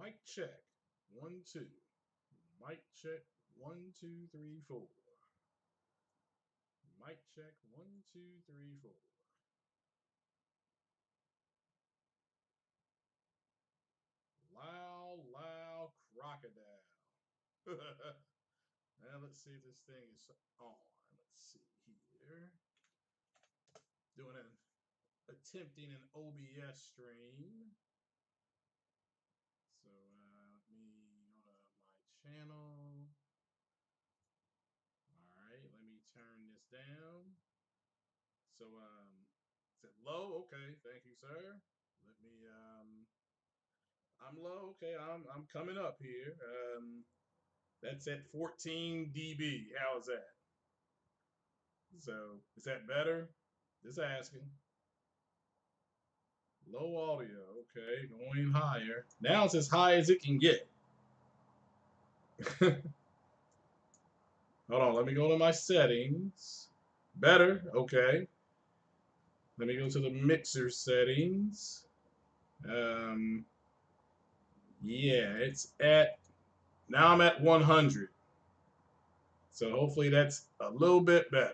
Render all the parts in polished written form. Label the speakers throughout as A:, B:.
A: Mic check. 1, 2. Mic check. 1, 2, 3, 4. Mic check. 1, 2, 3, 4. Loud, loud crocodile. Now let's see if this thing is on. Let's see here. Attempting an OBS stream. So let me go to my channel. All right, let me turn this down. So is it low? Okay, thank you, sir. Let me I'm low. Okay, I'm coming up here. That's at 14 dB. How is that? So is that better? Just asking. Low audio. Okay, going higher. Now it's as high as it can get. Hold on, let me go to my settings. Better, okay. Let me go to the mixer settings. Yeah, it's at, now I'm at 100. So hopefully that's a little bit better.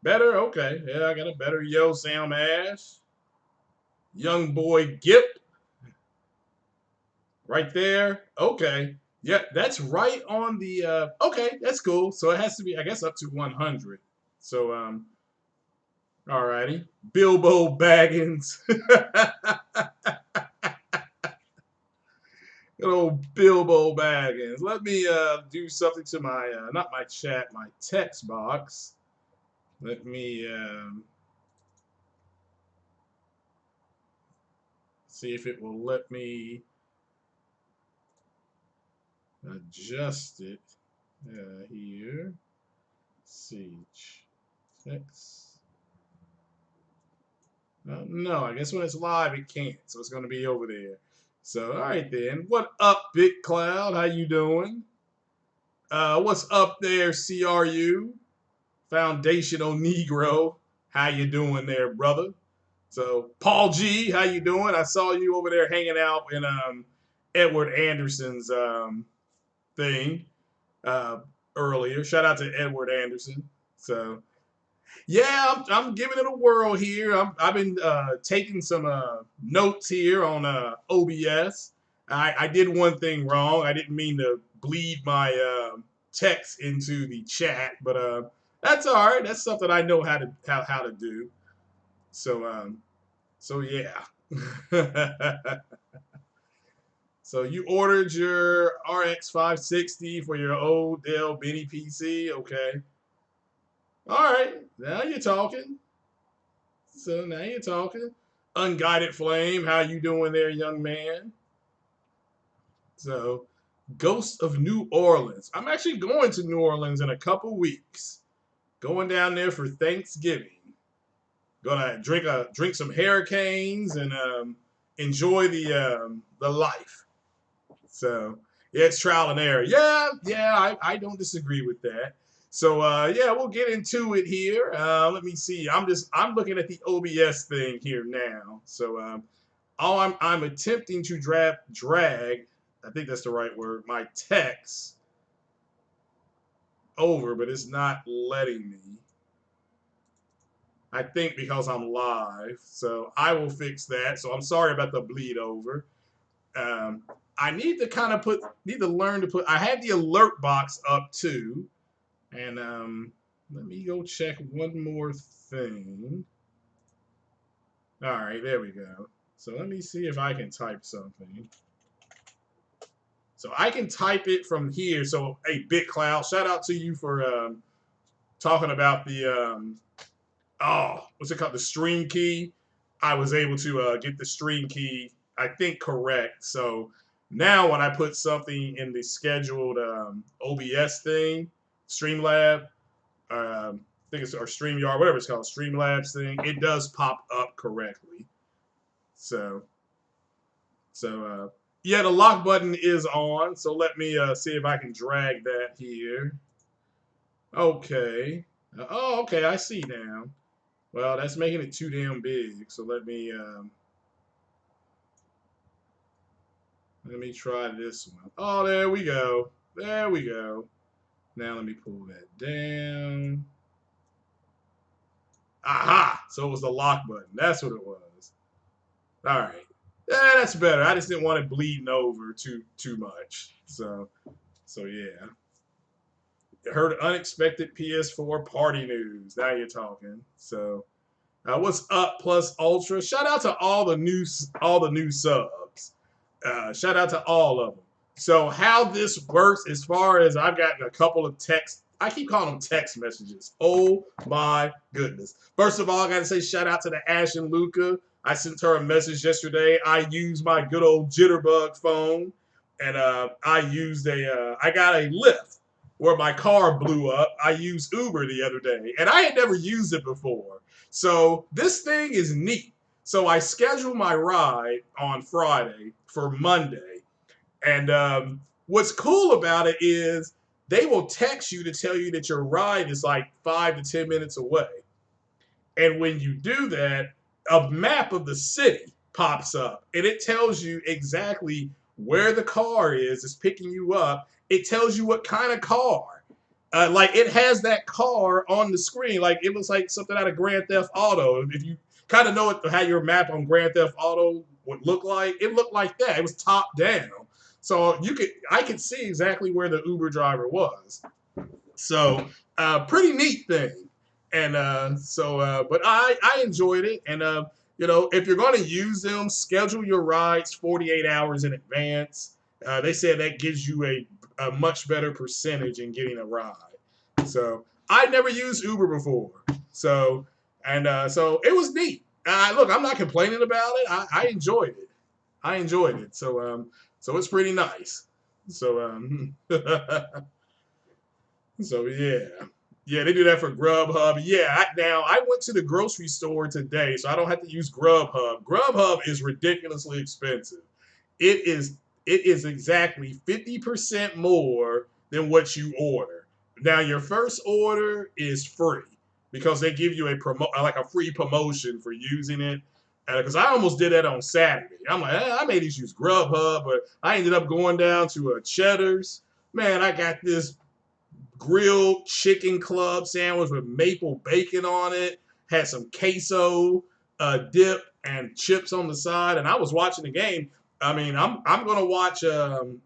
A: Better? Okay. Yeah, I got a better Yo Sam Ash. Young boy Gip. Right there. Okay. Yeah, that's right on the okay, that's cool. So it has to be, I guess, up to 100. So alrighty. Bilbo Baggins. Good old Bilbo Baggins. Let me do something to my not my chat, my text box. Let me see if it will let me adjust it here. Siege text. No, I guess when it's live it can't, so it's going to be over there. So all right then. What up, Big Cloud? How you doing? What's up there, CRU? Foundational Negro. How you doing there, brother? So Paul G, how you doing? I saw you over there hanging out in Edward Anderson's thing uh, earlier. Shout out to Edward Anderson. So yeah, I'm giving it a whirl here. I've been taking some notes here on OBS. I did one thing wrong. I didn't mean to bleed my text into the chat, but that's all right. That's something I know how to do. So so yeah. So you ordered your RX 560 for your old Dell Mini PC, okay? All right, now you're talking. So now you're talking. Unguided Flame, how you doing there, young man? So, Ghost of New Orleans. I'm actually going to New Orleans in a couple weeks. Going down there for Thanksgiving. Gonna drink some hurricanes and enjoy the life. So yeah, it's trial and error. Yeah, I don't disagree with that. So yeah, we'll get into it here. Let me see. I'm looking at the OBS thing here now. So I'm attempting to drag. I think that's the right word. My text over, but it's not letting me. I think because I'm live. So I will fix that. So I'm sorry about the bleed over. Um, I need to kind of learn to put, I had the alert box up too. And let me go check one more thing. All right, there we go. So let me see if I can type something. So I can type it from here. So, hey, Big Cloud, shout out to you for talking about the, what's it called? The stream key. I was able to get the stream key, I think, correct. So now when I put something in the scheduled OBS thing, Streamlab, I think it's or StreamYard, whatever it's called, Streamlabs thing, it does pop up correctly. So yeah, the lock button is on. So let me see if I can drag that here. Okay. Oh, okay, I see now. Well, that's making it too damn big. So let me Let me try this one. Oh, there we go. There we go. Now let me pull that down. Aha! So it was the lock button. That's what it was. All right. Yeah, that's better. I just didn't want it bleeding over too much. So yeah. Heard unexpected PS4 party news. Now you're talking. So what's up, Plus Ultra? Shout out to all the new subs. Shout out to all of them. So how this works, as far as I've gotten a couple of text, I keep calling them text messages. Oh my goodness! First of all, I got to say shout out to the Ash and Luca. I sent her a message yesterday. I used my good old Jitterbug phone, and I got a lift where my car blew up. I used Uber the other day, and I had never used it before. So this thing is neat. So I scheduled my ride on Friday for Monday. And what's cool about it is they will text you to tell you that your ride is like 5 to 10 minutes away. And when you do that, a map of the city pops up and it tells you exactly where the car is picking you up. It tells you what kind of car. Like it has that car on the screen. Like it looks like something out of Grand Theft Auto. If you kind of know how your map on Grand Theft Auto would look like, it looked like that. It was top down. So I could see exactly where the Uber driver was. So pretty neat thing. And but I enjoyed it. And if you're going to use them, schedule your rides 48 hours in advance. They said that gives you a much better percentage in getting a ride. So I never used Uber before. So it was neat. Look, I'm not complaining about it. I enjoyed it. I enjoyed it. So it's pretty nice. So so yeah. Yeah, they do that for Grubhub. Yeah, now I went to the grocery store today, so I don't have to use Grubhub. Grubhub is ridiculously expensive. It is exactly 50% more than what you order. Now your first order is free because they give you a free promotion for using it. Because I almost did that on Saturday. I'm like, I may just use Grubhub, but I ended up going down to a Cheddar's. Man, I got this grilled chicken club sandwich with maple bacon on it. Had some queso dip and chips on the side, and I was watching the game. I mean, I'm gonna watch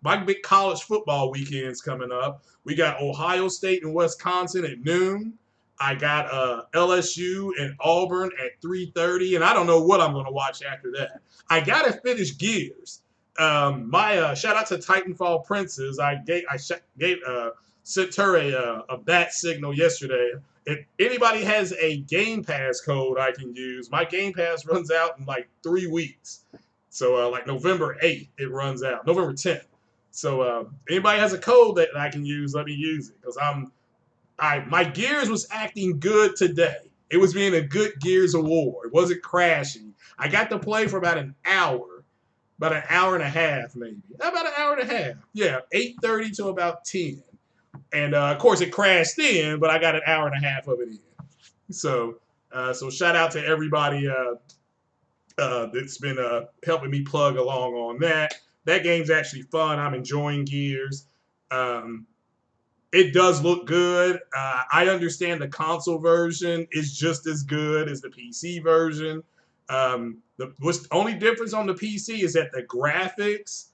A: my big college football weekends coming up. We got Ohio State and Wisconsin at noon. I got LSU and Auburn at 3:30, and I don't know what I'm gonna watch after that. I gotta finish Gears. My shout out to Titanfall Princess. I sent her a bat signal yesterday. If anybody has a Game Pass code I can use, my Game Pass runs out in like 3 weeks. So like November 8th, it runs out. November 10th. So anybody has a code that I can use, let me use it. Because my Gears was acting good today. It was being a good Gears of War. It wasn't crashing. I got to play for about an hour and a half, maybe. About an hour and a half. Yeah, 8:30 to about 10. And of course, it crashed in, but I got an hour and a half of it in. So shout out to everybody that's been helping me plug along on that. That game's actually fun. I'm enjoying Gears. It does look good. I understand the console version is just as good as the PC version. The only difference on the PC is that the graphics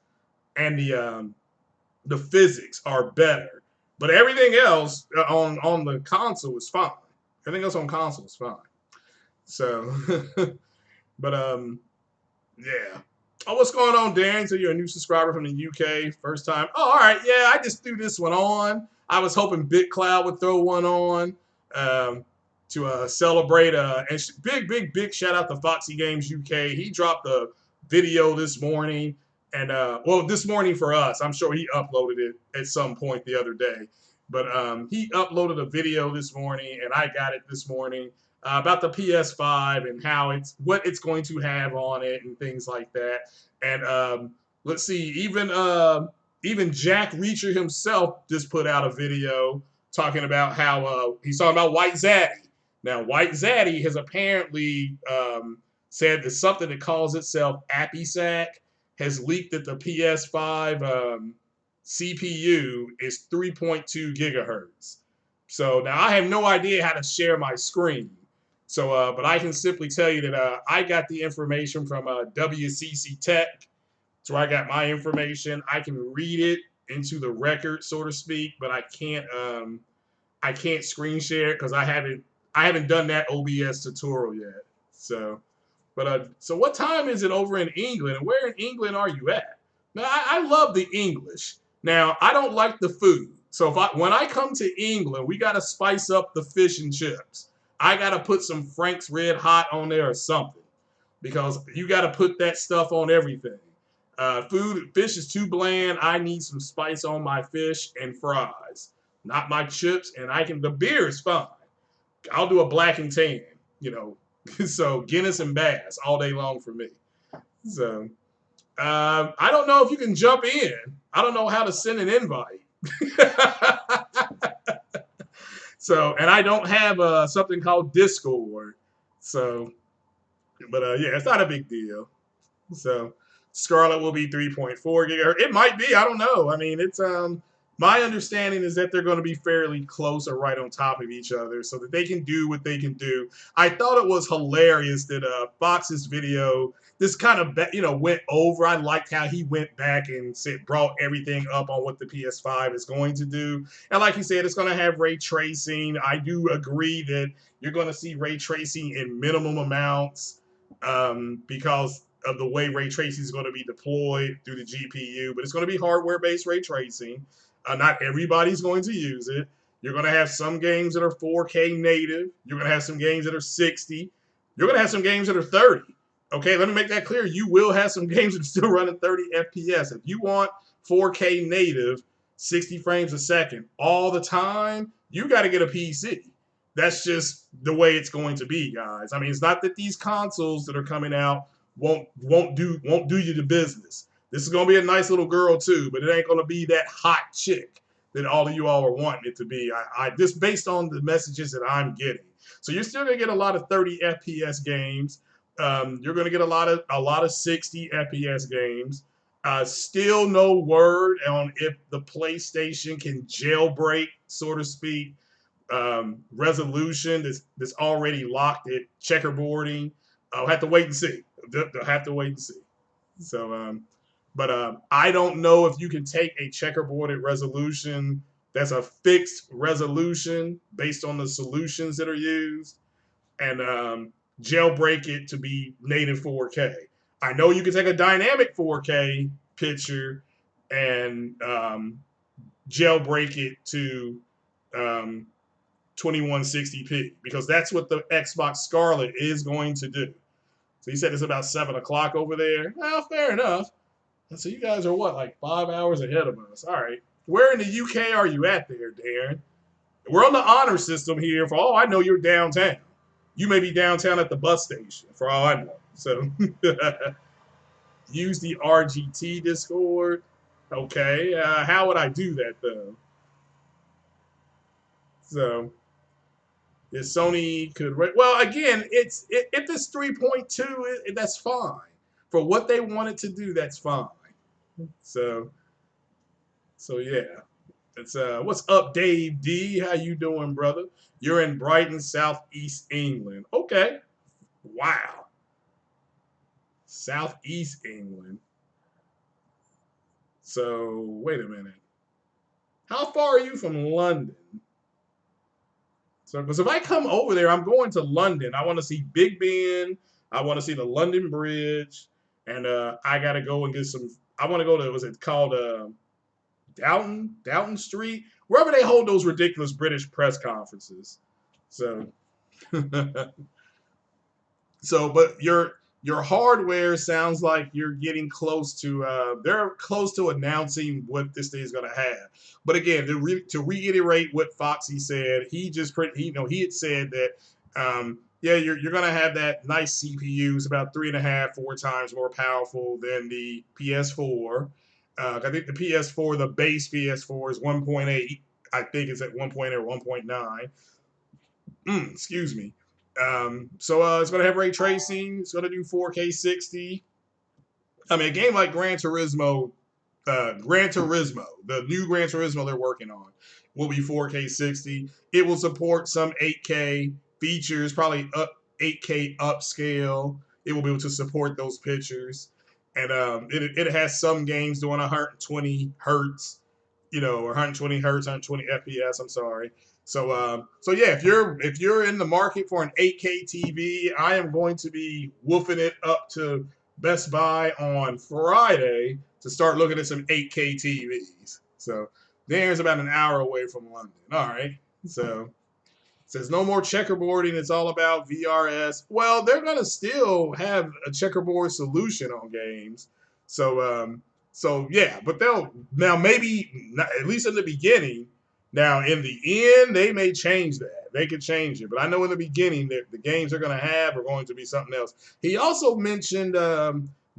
A: and the physics are better. But everything else on the console is fine. Everything else on console is fine. So, but yeah. Oh, what's going on, Dan? So you're a new subscriber from the UK, first time. Oh, all right. Yeah, I just threw this one on. I was hoping BitCloud would throw one on to celebrate. And big shout out to Foxy Games UK. He dropped a video this morning. And, this morning for us. I'm sure he uploaded it at some point the other day. But he uploaded a video this morning, and I got it this morning about the PS5 and what it's going to have on it and things like that. And let's see, even Jack Reacher himself just put out a video talking about how he's talking about White Zaddy. Now, White Zaddy has apparently said there's something that calls itself Appy Sack. has leaked that the PS5 CPU is 3.2 gigahertz. So now I have no idea how to share my screen. So, but I can simply tell you that I got the information from WCC Tech. So I got my information. I can read it into the record, so to speak, but I can't screen share it because I haven't done that OBS tutorial yet. So, but so what time is it over in England, and where in England are you at? Now I love the English. Now I don't like the food, so when I come to England, we gotta spice up the fish and chips. I gotta put some Frank's Red Hot on there or something because you gotta put that stuff on everything. Fish is too bland. I need some spice on my fish and fries, not my chips. And the beer is fine. I'll do a black and tan, you know. So Guinness and Bass all day long for me. So I don't know if you can jump in. I don't know how to send an invite. So, and I don't have something called Discord. So, but yeah, it's not a big deal. So Scarlet will be 3.4 gigahertz. It might be. I don't know. I mean, it's my understanding is that they're going to be fairly close or right on top of each other so that they can do what they can do. I thought it was hilarious that Fox's video, this kind of, went over. I liked how he went back and brought everything up on what the PS5 is going to do. And like he said, it's going to have ray tracing. I do agree that you're going to see ray tracing in minimum amounts because of the way ray tracing is going to be deployed through the GPU, but it's going to be hardware-based ray tracing. Not everybody's going to use it. You're going to have some games that are 4K native. You're going to have some games that are 60. You're going to have some games that are 30. Okay, let me make that clear. You will have some games that are still running 30 FPS. If you want 4K native, 60 frames a second all the time, you got to get a PC. That's just the way it's going to be, guys. I mean, it's not that these consoles that are coming out won't do you the business. This is going to be a nice little girl too, but it ain't going to be that hot chick that all of you all are wanting it to be. I just based on the messages that I'm getting. So you're still going to get a lot of 30 FPS games. You're going to get a lot of 60 FPS games. Still no word on if the PlayStation can jailbreak, so to speak, resolution that's already locked at checkerboarding. I'll have to wait and see. They'll have to wait and see. So, but I don't know if you can take a checkerboarded resolution that's a fixed resolution based on the solutions that are used and jailbreak it to be native 4K. I know you can take a dynamic 4K picture and jailbreak it to 2160p because that's what the Xbox Scarlet is going to do. So he said it's about 7 o'clock over there. Well, fair enough. So you guys are what, like 5 hours ahead of us? All right. Where in the UK are you at there, Darren? We're on the honor system here. For all I know, you're downtown. You may be downtown at the bus station, for all I know. So use the RGT Discord. Okay. How would I do that, though? So if Sony could, well, again, if it's 3.2, that's fine. For what they wanted to do, that's fine. So yeah. It's what's up, Dave D? How you doing, brother? You're in Brighton, Southeast England. Okay. Wow. Southeast England. So wait a minute. How far are you from London? So, because if I come over there, I'm going to London. I want to see Big Ben. I want to see the London Bridge, and I gotta go and get some. I want to go to, was it called Downton Street, wherever they hold those ridiculous British press conferences. So, but your hardware sounds like you're getting close to. They're close to announcing what this thing is going to have. But again, to reiterate what Foxy said, he had said that. Yeah, you're going to have that nice CPU. It's about 3.5, 4 times more powerful than the PS4. I think the PS4, the base PS4 is 1.8. I think it's at 1.8 or 1.9. Excuse me. So it's going to have ray tracing. It's going to do 4K 60. I mean, a game like Gran Turismo, the new Gran Turismo they're working on, will be 4K 60. It will support some 8K features, probably up 8K upscale. It will be able to support those pictures, and it has some games doing 120 hertz, or 120 hertz, 120 FPS. I'm sorry. So yeah, if you're in the market for an 8K TV, I am going to be woofing it up to Best Buy on Friday to start looking at some 8K TVs. So there's about an hour away from London. All right. So it says no more checkerboarding. It's all about VRS. Well, they're gonna still have a checkerboard solution on games. So yeah, but they'll now maybe not, at least in the beginning. Now in the end, they may change that. They could change it, but I know in the beginning that the games they're gonna have are going to be something else. He also mentioned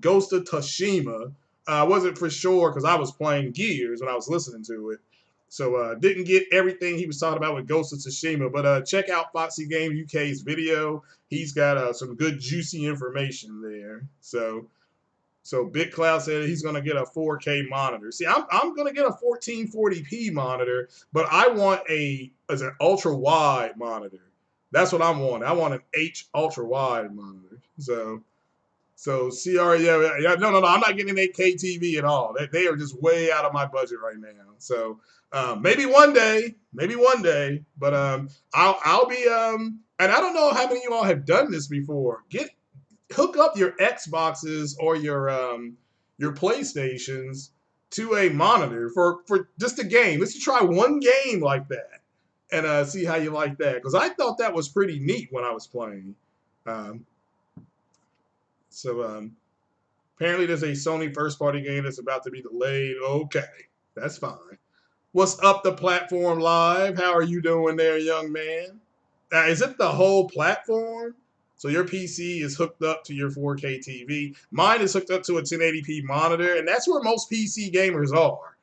A: Ghost of Tsushima. I wasn't for sure because I was playing Gears when I was listening to it. So didn't get everything he was talking about with Ghost of Tsushima, but check out Foxy Game UK's video. He's got some good juicy information there. So Big Cloud said he's going to get a 4K monitor. See, I'm going to get a 1440p monitor, but I want as an ultra wide monitor. That's what I'm wanting. I want an H ultra wide monitor. So CR, yeah, no. I'm not getting an 8K TV at all. They are just way out of my budget right now. So maybe one day, but I'll be and I don't know how many of you all have done this before. Hook up your Xboxes or your PlayStations to a monitor for just a game. Let's try one game like that and see how you like that, because I thought that was pretty neat when I was playing. Um, so apparently there's a Sony first party game that's about to be delayed. Okay, that's fine. What's up, the platform live? How are you doing there, young man? Is it the whole platform? So your PC is hooked up to your 4K TV. Mine is hooked up to a 1080p monitor, and that's where most PC gamers are.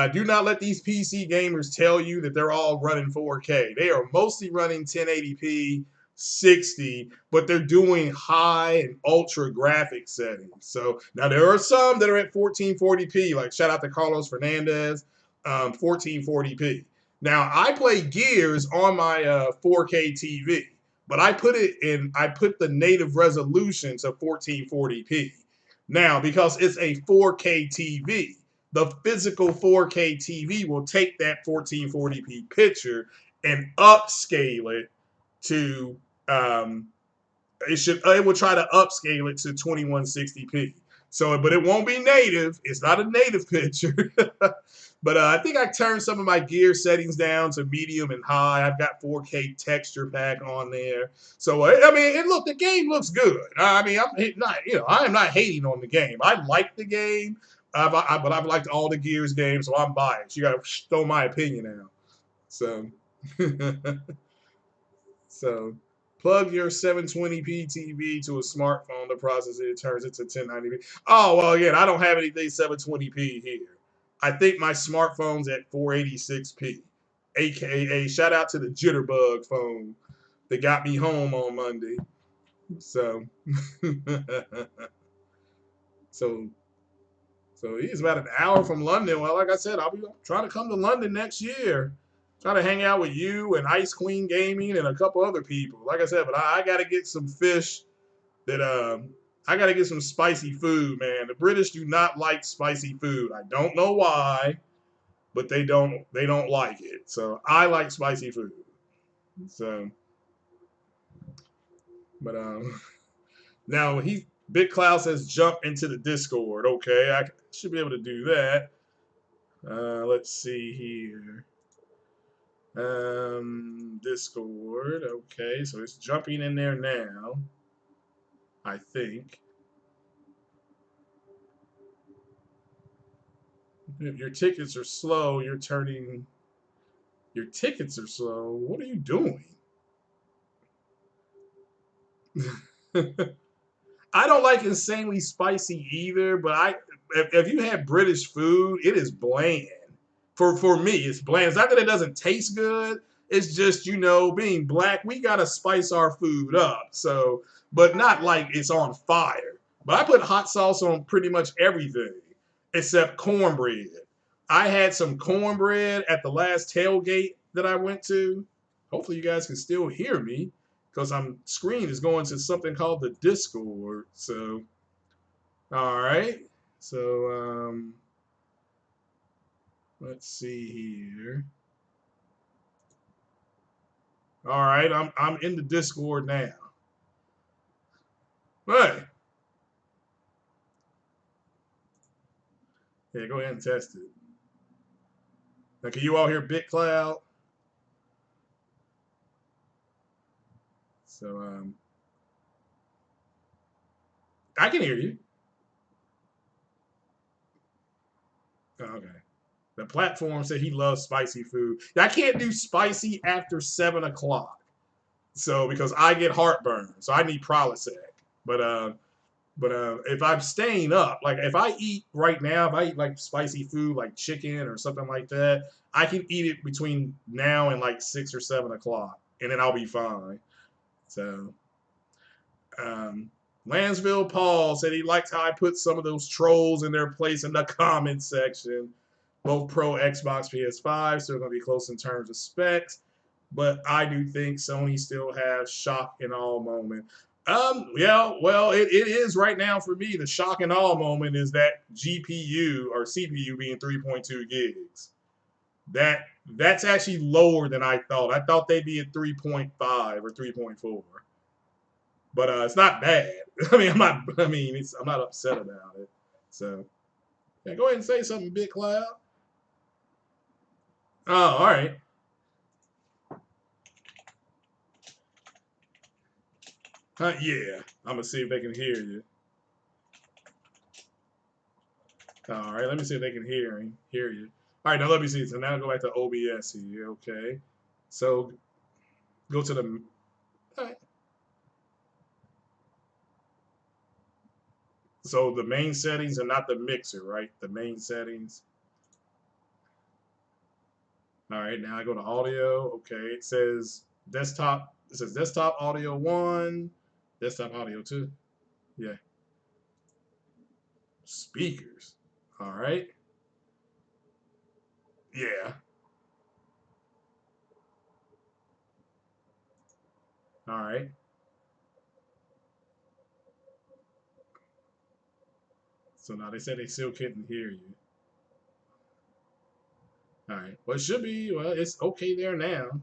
A: Do not let these PC gamers tell you that they're all running 4K. They are mostly running 1080p, 60, but they're doing high and ultra graphic settings. So now there are some that are at 1440p, like shout out to Carlos Fernandez, 1440p. Now I play Gears on my 4K TV, but I put the native resolution to 1440p. Now, because it's a 4K TV, the physical 4K TV will take that 1440p picture and upscale it to it will try to upscale it to 2160p. So, but it won't be native. It's not a native picture. But I think I turned some of my gear settings down to medium and high. I've got 4K texture pack on there. So I mean, and look, the game looks good. I mean, I am not hating on the game. I like the game, but I've liked all the Gears games, so I'm biased. You got to throw my opinion out. So, so plug your 720p TV to a smartphone to process it. It turns it to 1090p. Oh well, again, I don't have anything 720p here. I think my smartphone's at 486p, aka shout out to the Jitterbug phone that got me home on Monday. So, so, so he's about an hour from London. Well, like I said, I'll be trying to come to London next year. Trying to hang out with you and Ice Queen Gaming and a couple other people. Like I said, but I got to get some fish that I got to get some spicy food, man. The British do not like spicy food. I don't know why, but they don't like it. So I like spicy food. So, but now Big Cloud says jump into the Discord. Okay, I should be able to do that. Let's see here. Discord. Okay, so it's jumping in there now. I think. If your tickets are slow, your tickets are slow. What are you doing? I don't like insanely spicy either, but if you have British food, it is bland. For me, it's bland. It's not that it doesn't taste good. It's just, being black, we gotta spice our food up. So, but not like it's on fire. But I put hot sauce on pretty much everything except cornbread. I had some cornbread at the last tailgate that I went to. Hopefully you guys can still hear me because I'm screen is going to something called the Discord. So, all right. So, let's see here. All right, I'm in the Discord now. Hey, yeah, go ahead and test it. Now, can you all hear BitCloud? So, I can hear you. Oh, okay. The platform said he loves spicy food. I can't do spicy after 7 o'clock. So because I get heartburn, so I need Prilosec. But if I'm staying up, like if I eat right now, if I eat like spicy food like chicken or something like that, I can eat it between now and like 6 or 7 o'clock, and then I'll be fine. So, Lansville Paul said he liked how I put some of those trolls in their place in the comment section. Both Pro, Xbox, PS5 still going to be close in terms of specs, but I do think Sony still has shock and awe moment. Yeah, well, it is right now for me. The shock and awe moment is that GPU or CPU being 3.2 gigs. That's actually lower than I thought. I thought they'd be at 3.5 or 3.4, but it's not bad. I mean, I'm not upset about it. So, yeah, go ahead and say something, Big Cloud. Oh, all right. Yeah, I'm gonna see if they can hear you. All right, let me see if they can hear you. All right, now let me see. So now go back to OBS here. Okay, so go to the. All right. So the main settings and not the mixer, right? The main settings. All right, now I go to audio. Okay, it says desktop. It says desktop audio 1, desktop audio 2. Yeah. Speakers. All right. Yeah. All right. So now they said they still couldn't hear you. All right. Well, it should be. Well, it's okay there now.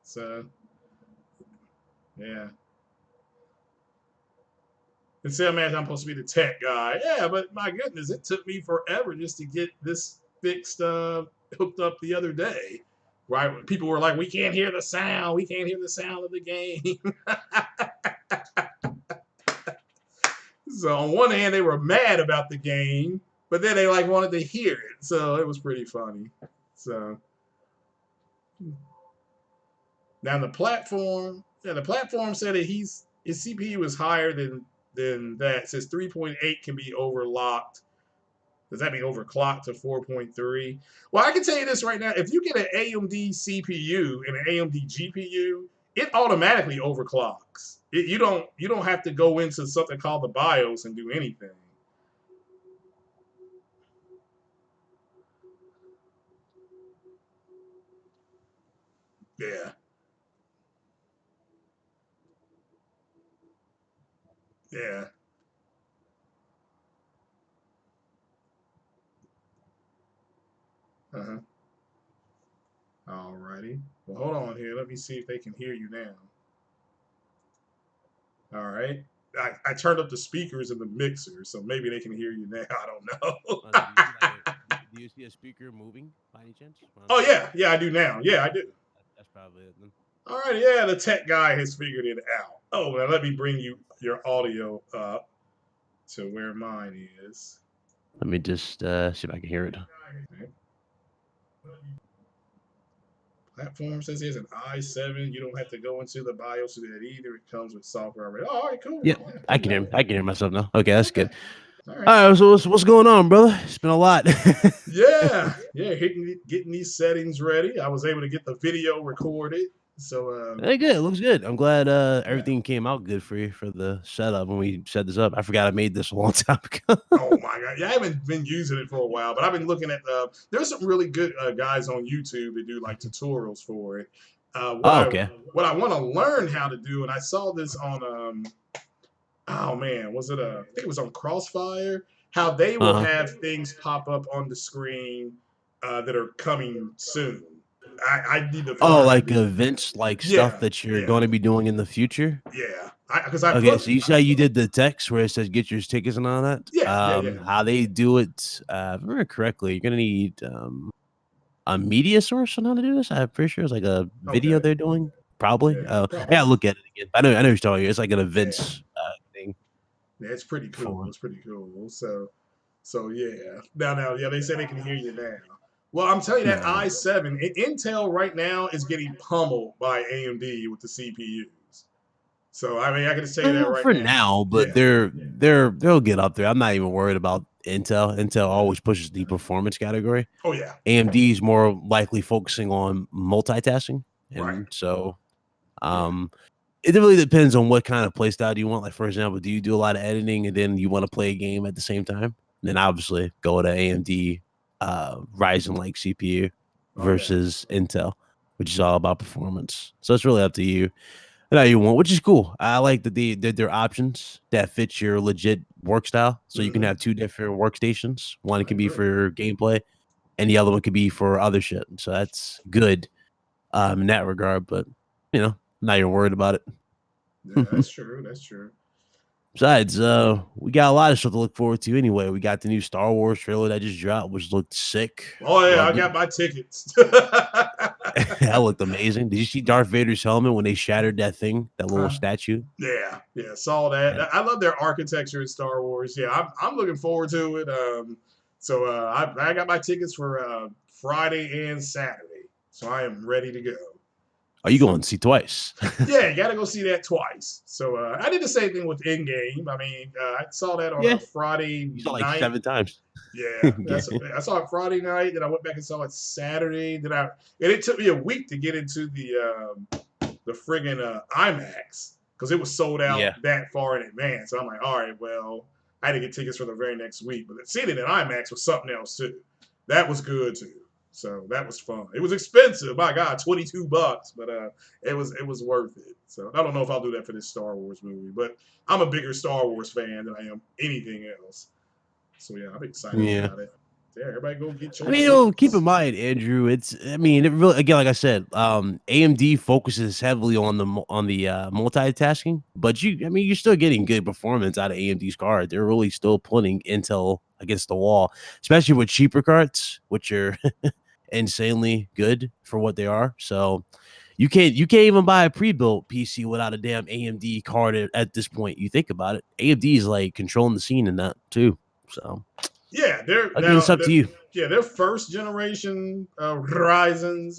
A: So, yeah. And say, man, I'm supposed to be the tech guy. Yeah, but my goodness, it took me forever just to get this fixed, hooked up the other day. Right? People were like, we can't hear the sound. We can't hear the sound of the game. So on one hand, they were mad about the game, but then they like wanted to hear it. So it was pretty funny. So now the platform, yeah, the platform said that his CPU is higher than that. It says 3.8 can be overlocked. Does that mean overclocked to 4.3? Well, I can tell you this right now. If you get an AMD CPU and an AMD GPU, it automatically overclocks. You don't have to go into something called the BIOS and do anything. Yeah. Yeah. Uh-huh. Alrighty. Well, hold on here. Let me see if they can hear you now. All right. I turned up the speakers in the mixer, so maybe they can hear you now. I don't know.
B: Do you see a speaker moving by any chance?
A: Oh yeah, yeah, I do now. Yeah, I do.
B: That's probably it then.
A: All right, yeah, the tech guy has figured it out. Oh, now let me bring you your audio up to where mine is.
B: Let me just see if I can hear it.
A: Okay. Platform says he has an i7. You don't have to go into the BIOS to do that either. It comes with software already. Oh, all right, cool.
B: Yep,
A: Yeah,
B: I can hear. I can hear myself now. Okay, that's good.
A: All
B: All right, so what's going on, brother? It's been a lot.
A: Yeah, getting these settings ready. I was able to get the video recorded. So
B: Hey, good. It looks good. I'm glad
A: yeah.
B: everything came out good for you for the setup when we set this up. I forgot I made this a long time ago.
A: Oh my god! Yeah, I haven't been using it for a while, but I've been looking at. There's some really good guys on YouTube that do like tutorials for it. What
B: Oh,
A: I
B: okay.
A: what I want to learn how to do, and I saw this on oh man, was it I think it was on Crossfire. How they will
B: Uh-huh.
A: have things pop up on the screen that are coming soon. I need to
B: Oh,
A: learn how to
B: like
A: do that.
B: events, like stuff
A: Yeah,
B: that you're
A: yeah,
B: going to be doing in the future.
A: yeah. Because I
B: Okay,
A: put
B: so you see how you did the text where it says get your tickets and all that?
A: yeah, yeah, yeah.
B: How they do it, if I remember correctly, you're gonna need a media source on how to do this. I'm pretty sure it's like a video
A: Okay,
B: they're doing. Probably.
A: yeah,
B: I gotta
A: probably.
B: look at it again. I know you're talking. It's like an
A: Yeah.
B: events thing
A: Yeah, it's pretty cool.
B: for.
A: It's pretty cool. So yeah. Now, yeah, they say they can hear you now. Well, I'm telling you that
B: No.
A: i7, Intel right now is getting pummeled by AMD with the CPUs. So I mean, I can just tell you that right
B: For
A: now.
B: now, but
A: Yeah.
B: they'll get up there. I'm not even worried about Intel. Intel always pushes the performance category.
A: Oh yeah.
B: AMD is more likely focusing on multitasking,
A: Right.
B: and so
A: Yeah.
B: um, it really depends on what kind of play style do you want. Like for example, do you do a lot of editing and then you want to play a game at the same time? Then obviously go to AMD Ryzen like CPU
A: Okay.
B: versus Intel, which is all about performance. So it's really up to you and how you want, which is cool. I like that there are options that fit your legit work style. So you can
A: Hmm.
B: have two different workstations. One
A: I
B: can be
A: agree.
B: for gameplay, and the other one could be for other shit. So that's good in that regard. But now you're worried about
A: Yeah,
B: it.
A: that's true. That's true.
B: Besides, we got a lot of stuff to look forward to anyway. We got the new Star Wars trailer that just dropped, which looked sick.
A: Oh yeah, I
B: Loved it.
A: got my tickets.
B: That looked amazing. Did you see Darth Vader's helmet when they shattered that thing, that little statue?
A: Yeah, yeah, saw that.
B: Yeah.
A: I love their architecture in Star Wars. Yeah, I'm looking forward to it. So I got my tickets for Friday and Saturday, so I am ready to go.
B: Are you
A: So
B: going to see twice?
A: yeah, you got to go see that twice. So I did the same thing with Endgame. I mean, I saw that on
B: Yeah.
A: a Friday
B: You saw like
A: night.
B: 7 times.
A: Yeah, I saw it Friday night. Then I went back and saw it Saturday. And it took me a week to get into the friggin' IMAX because it was sold out
B: Yeah.
A: that far in advance. So I'm like, all right, well, I had to get tickets for the very next week. But seeing it in IMAX was something else too. That was good too. So that was fun. It was expensive, my God, $22, but it was worth it. So I don't know if I'll do that for this Star Wars movie, but I'm a bigger Star Wars fan than I am anything else. So yeah, I'm excited
B: Yeah.
A: about it. Yeah, everybody go get
B: I
A: your
B: mean, keep in
A: tickets.
B: mind, Andrew. I mean, it really again, like I said, AMD focuses heavily on the multitasking, but I mean, you're still getting good performance out of AMD's card. They're really still putting Intel against the wall, especially with cheaper cards, which are insanely good for what they are. So you can't even buy a pre-built PC without a damn AMD card at this point. You think about it, AMD is like controlling the scene in that too. So
A: Yeah, they're
B: again, it's
A: now
B: up to you.
A: yeah, their first generation Horizons.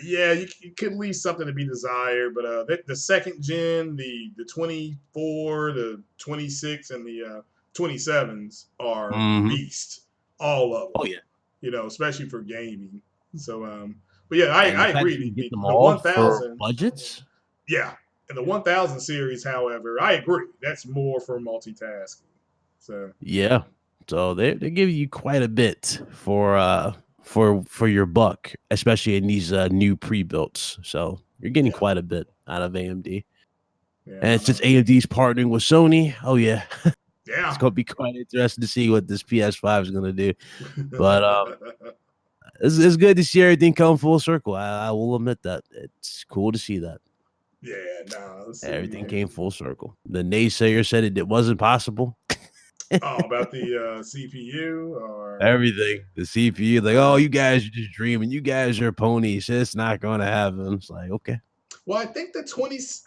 A: Yeah, you could leave something to be desired, but the second gen, the 24, the 26, and the 27s are
B: Hmm.
A: beast, all of
B: Oh
A: them.
B: yeah.
A: Especially for gaming. So, but yeah,
B: And the
A: I
B: fact
A: agree.
B: you can get them
A: The
B: all for
A: 1000,
B: budgets.
A: yeah, and the 1000 series, however, I agree. That's more for multitasking. So,
B: Yeah. So they give you quite a bit for your buck, especially in these new pre-builts. So you're getting
A: yeah,
B: quite a bit out of AMD.
A: yeah,
B: And since AMD's partnering with Sony, oh yeah, it's
A: yeah.
B: gonna be quite interesting to see what this PS5 is gonna do. But it's good to see everything come full circle. I will admit that. It's cool to see that.
A: Yeah, nah, let's
B: Everything
A: see.
B: came full circle. The naysayer said it wasn't possible.
A: Oh, about the CPU or
B: Everything. The CPU, like, oh, you guys are just dreaming. You guys are ponies. It's not going to happen. It's like, okay.
A: well, I think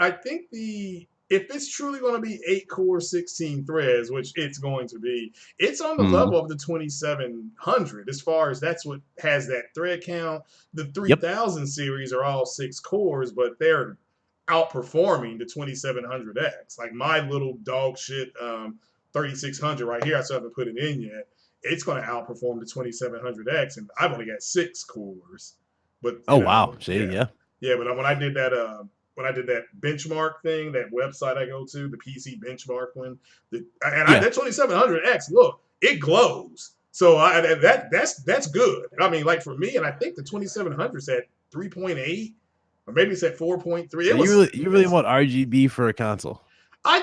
A: I think if it's truly going to be 8 core, 16 threads, which it's going to be, it's on the
B: Mhm.
A: level of the 2700 as far as that's what has that thread count. The
B: Yep.
A: 3000 series are all 6 cores, but they're outperforming the 2700X. Like my little dog shit 3600 right here, I still haven't put it in yet. It's going to outperform the 2700X, and I've only got 6 cores. But
B: Oh, wow. See,
A: yeah,
B: yeah.
A: Yeah, but when I did that benchmark thing, that website I go to, the PC benchmark one,
B: Yeah.
A: that 2700X, look, it glows. So that's good. I mean, like for me, and I think the 2700's at 3.8, or maybe it's at 4.3.
B: So
A: It was.
B: you really want RGB for a console?
A: I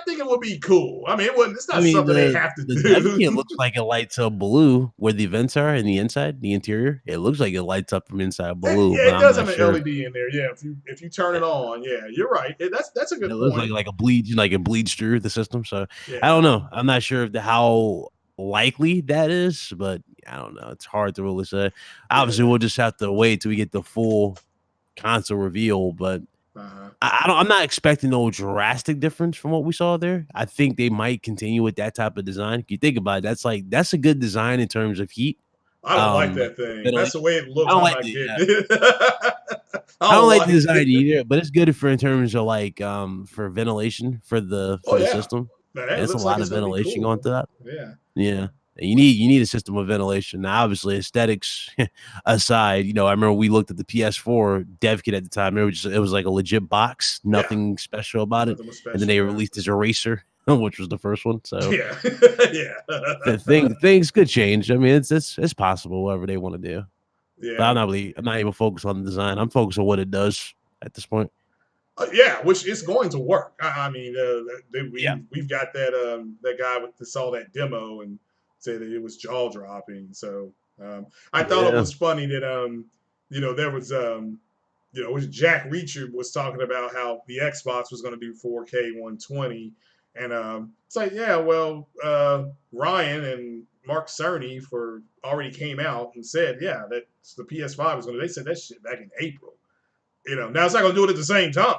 A: think it would be cool. I mean, it wouldn't. It's
B: I
A: not
B: mean,
A: something they have to
B: the dev kit
A: do.
B: looks like it lights up blue where the vents are in the inside, the interior. It looks like it lights up from inside blue,
A: Yeah,
B: but
A: it
B: I'm
A: does
B: not
A: have an
B: sure.
A: LED in there. Yeah, if you turn it on, yeah, you're right. That's a
B: It
A: good
B: looks
A: point.
B: like a bleed, like it bleeds through the system. So I
A: Yeah.
B: don't know. I'm not sure how likely that is, but I don't know. It's hard to really say. Obviously,
A: Yeah.
B: we'll just have to wait till we get the full console reveal. But
A: Uh-huh.
B: I don't. I'm not expecting no drastic difference from what we saw there. I think they might continue with that type of design. If you think about it, that's a good design in terms of heat.
A: I don't like
B: Like
A: that thing. That's the
B: ventilation.
A: way it
B: I
A: looks.
B: don't
A: I'm
B: like
A: not
B: the
A: getting it. I
B: I don't
A: don't
B: like the
A: like
B: design
A: it.
B: either, but it's good for in terms of like for ventilation
A: Oh
B: for the
A: yeah,
B: system.
A: man,
B: And
A: that
B: it's a
A: looks like
B: lot
A: it's
B: of
A: gonna be
B: ventilation going
A: cool.
B: to that.
A: Yeah.
B: Yeah. And
A: What?
B: you need a system of ventilation. Now, obviously, aesthetics aside, I remember we looked at the PS4 dev kit at the time. It was like a legit box,
A: Yeah.
B: nothing special about it.
A: Nothing was
B: And then
A: special
B: they
A: about
B: released this eraser, which was the first one. So
A: it. Yeah.
B: the
A: Yeah.
B: things could change. I mean, it's possible whatever they want to do. But
A: Yeah.
B: I'm not even focused on the design. I'm focused on what it does at this point.
A: Yeah, which is going to work. I mean,
B: Yeah.
A: we've got that guy that saw that demo and said that it was jaw dropping. So I thought it
B: Yeah.
A: was funny that there was it was Jack Reacher was talking about how the Xbox was going to do 4K 120, and it's like, yeah, well, Ryan and Mark Cerny for already came out and said, yeah, that the PS5 was going to. They said that shit back in April. Now it's not gonna do it at the same time.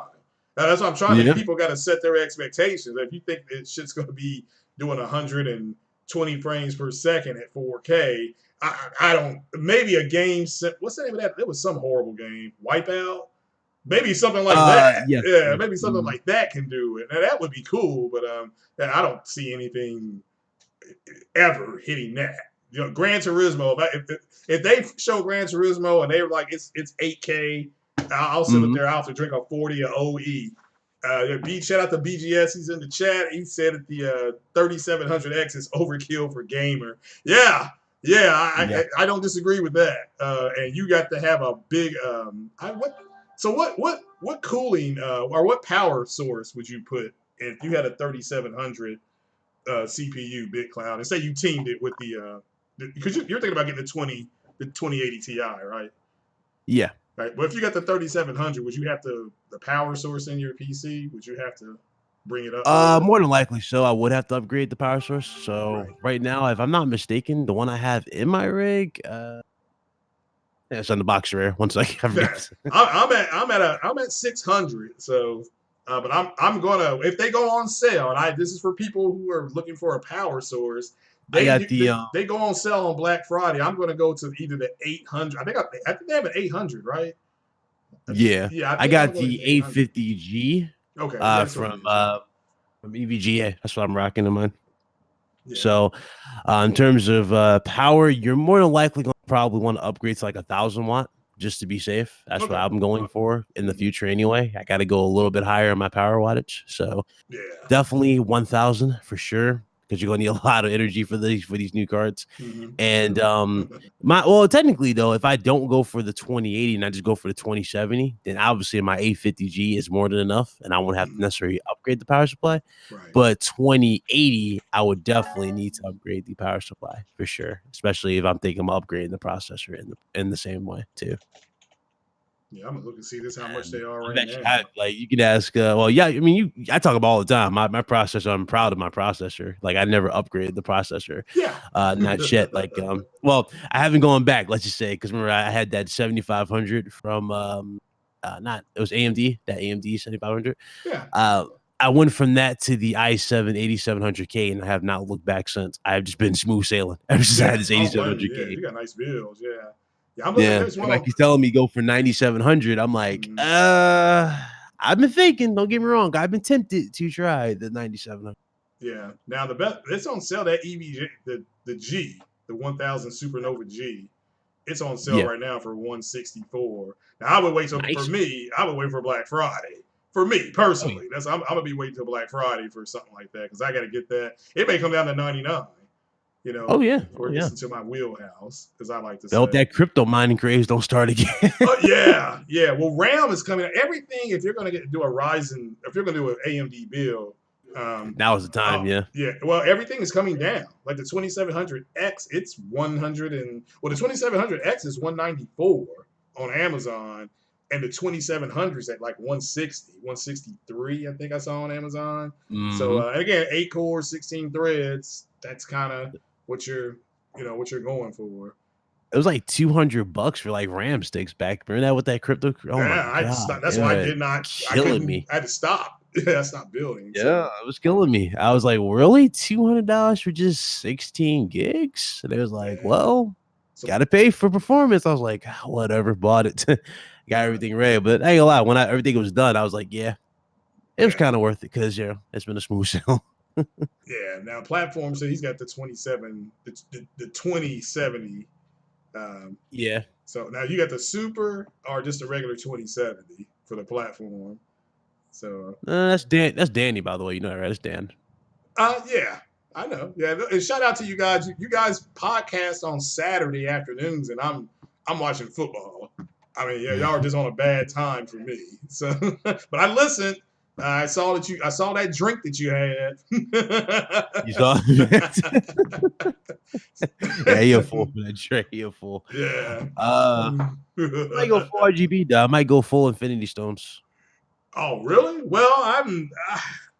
A: Now that's what I'm trying to.
B: Yeah.
A: People got to set their expectations. If you think that shit's gonna be doing 120 frames per second at 4K, I don't. Maybe a game. What's the name of that? It was some horrible game. Wipeout. Maybe something like that.
B: Yes.
A: Yeah,
B: Yes.
A: maybe something
B: Mhm.
A: like that can do it. Now that would be cool, but yeah, I don't see anything ever hitting that. Gran Turismo. If they show Gran Turismo and they were like it's 8K, I'll sit up
B: Mhm.
A: there. I'll have to drink a 40 of OE. Shout out to BGS. He's in the chat. He said that the 3700X is overkill for gamer. Yeah, yeah.
B: Yeah.
A: I don't disagree with that. And you got to have a big. So what cooling or what power source would you put if you had a 3700 CPU bit cloud, and say you teamed it with because you're thinking about getting the 2080 Ti, right?
B: Yeah.
A: Right. But if you got the 3700, would you have the power source in your PC? Would you have to bring it up a little bit?
B: More than likely so. I would have to upgrade the power source. So
A: Right.
B: right now, if I'm not mistaken, the one I have in my rig, yeah, it's on the box rare. One second, I forget.
A: I'm at 600. So, but I'm gonna if they go on sale, and this is for people who are looking for a power source.
B: I
A: They
B: got
A: do,
B: the
A: they go on sale on Black Friday. I'm gonna go to either the 800. I think they have an 800, right?
B: yeah,
A: Yeah, I
B: I
A: think I'm
B: got
A: gonna go to
B: the
A: the 800.
B: 850G
A: Okay, yeah, that's what it
B: from
A: is. Yeah,
B: EVGA. That's what I'm rocking in mine.
A: yeah.
B: So, in terms of power, you're more than likely going to probably want to upgrade to like 1,000 watt just to be safe. That's what
A: Okay.
B: I'm going for in the
A: Mhm.
B: future anyway. I got to go a little bit higher in my power wattage. So,
A: Yeah.
B: definitely 1,000 for sure because you're going to need a lot of energy for these new cards. And
A: True.
B: technically though, if I don't go for the 2080 and I just go for the 2070, then obviously my 850G is more than enough, and I won't have to necessarily upgrade the power supply.
A: Right.
B: But 2080, I would definitely need to upgrade the power supply for sure, especially if I'm thinking I'm upgrading the processor in the same way too.
A: Yeah, I'm gonna look and see this how much
B: And
A: they are
B: I
A: right
B: bet you have
A: now.
B: like you can ask. Well, yeah, I mean, I talk about all the time. My processor, I'm proud of my processor. Like I never upgraded the processor,
A: Yeah.
B: not yet. Like, well, I haven't gone back. Let's just say because remember I had that 7500 from not it was AMD that AMD 7500.
A: Yeah.
B: Uh, I went from that to the i7 8700K, and I have not looked back since. I've just been smooth sailing ever since I
A: Yeah.
B: had this
A: I don't blame you. Yeah,
B: 8700K.
A: you got nice bills. Yeah. Yeah. I'm looking.
B: Yeah,
A: There's one
B: everybody
A: on.
B: keeps telling me go for 9700. I'm like,
A: Mhm.
B: I've been thinking. Don't get me wrong. I've been tempted to try the 9700.
A: Yeah. Now the best. It's on sale that EVG the G the 1000 Supernova G. It's on sale
B: Yeah.
A: right now for 164. Now I would wait till for
B: Nice.
A: me. I would wait for Black Friday. For me
B: Oh, yeah.
A: personally, I'm gonna be waiting till Black Friday for something like that because I got to get that. It may come down to 99.
B: Oh, yeah.
A: For
B: Oh,
A: it
B: yeah.
A: gets into my wheelhouse, as I like to
B: I hope
A: say.
B: that crypto mining craze don't start again.
A: Oh yeah, yeah. Well, RAM is coming. Everything. If you're gonna do a Ryzen, if you're gonna do an AMD build,
B: Now is the time, yeah.
A: yeah. Well, everything is coming down. Like the 2700X, it's 100 and well, the 2700X is 194 on Amazon, and the 2700s at like 160, 163. I think I saw on Amazon. So
B: Mhm.
A: again, 8 core, 16 threads. That's kind of what you're, what you're going for.
B: It was like $200 for like RAM sticks back. Remember that with that crypto? Oh my
A: Yeah, I had to
B: god,
A: stop. That's
B: it
A: why I
B: was
A: did not. I
B: killing
A: couldn't.
B: me.
A: I had to stop. Yeah, I stopped building.
B: Yeah,
A: So
B: it was killing me. I was like, really, $200 for just 16 gigs? And it was like,
A: yeah.
B: well,
A: So
B: gotta pay for performance. I was like, "Ah, whatever, bought it, got
A: yeah,
B: everything ready. But I ain't gonna lie, when everything was done, I was like, yeah, it was
A: yeah,
B: kind of worth it because it's been a smooth sale.
A: yeah. Now platform. So he's got the 27, the 2070. Um,
B: Yeah,
A: so now you got the super or just a regular 2070 for the platform. So
B: that's Dan. That's Danny, by the way. You know that, right? It's Dan.
A: yeah. I know. Yeah, and shout out to you guys. You guys podcast on Saturday afternoons, and I'm watching football. I mean, yeah, y'all are just on a bad time for me. So, but I listened. I saw that I saw that drink that you had.
B: You saw yeah, he a fool for that trade. He a fool.
A: Yeah.
B: I might go full RGB though. I might go full Infinity Stones.
A: Oh, really? Well, I'm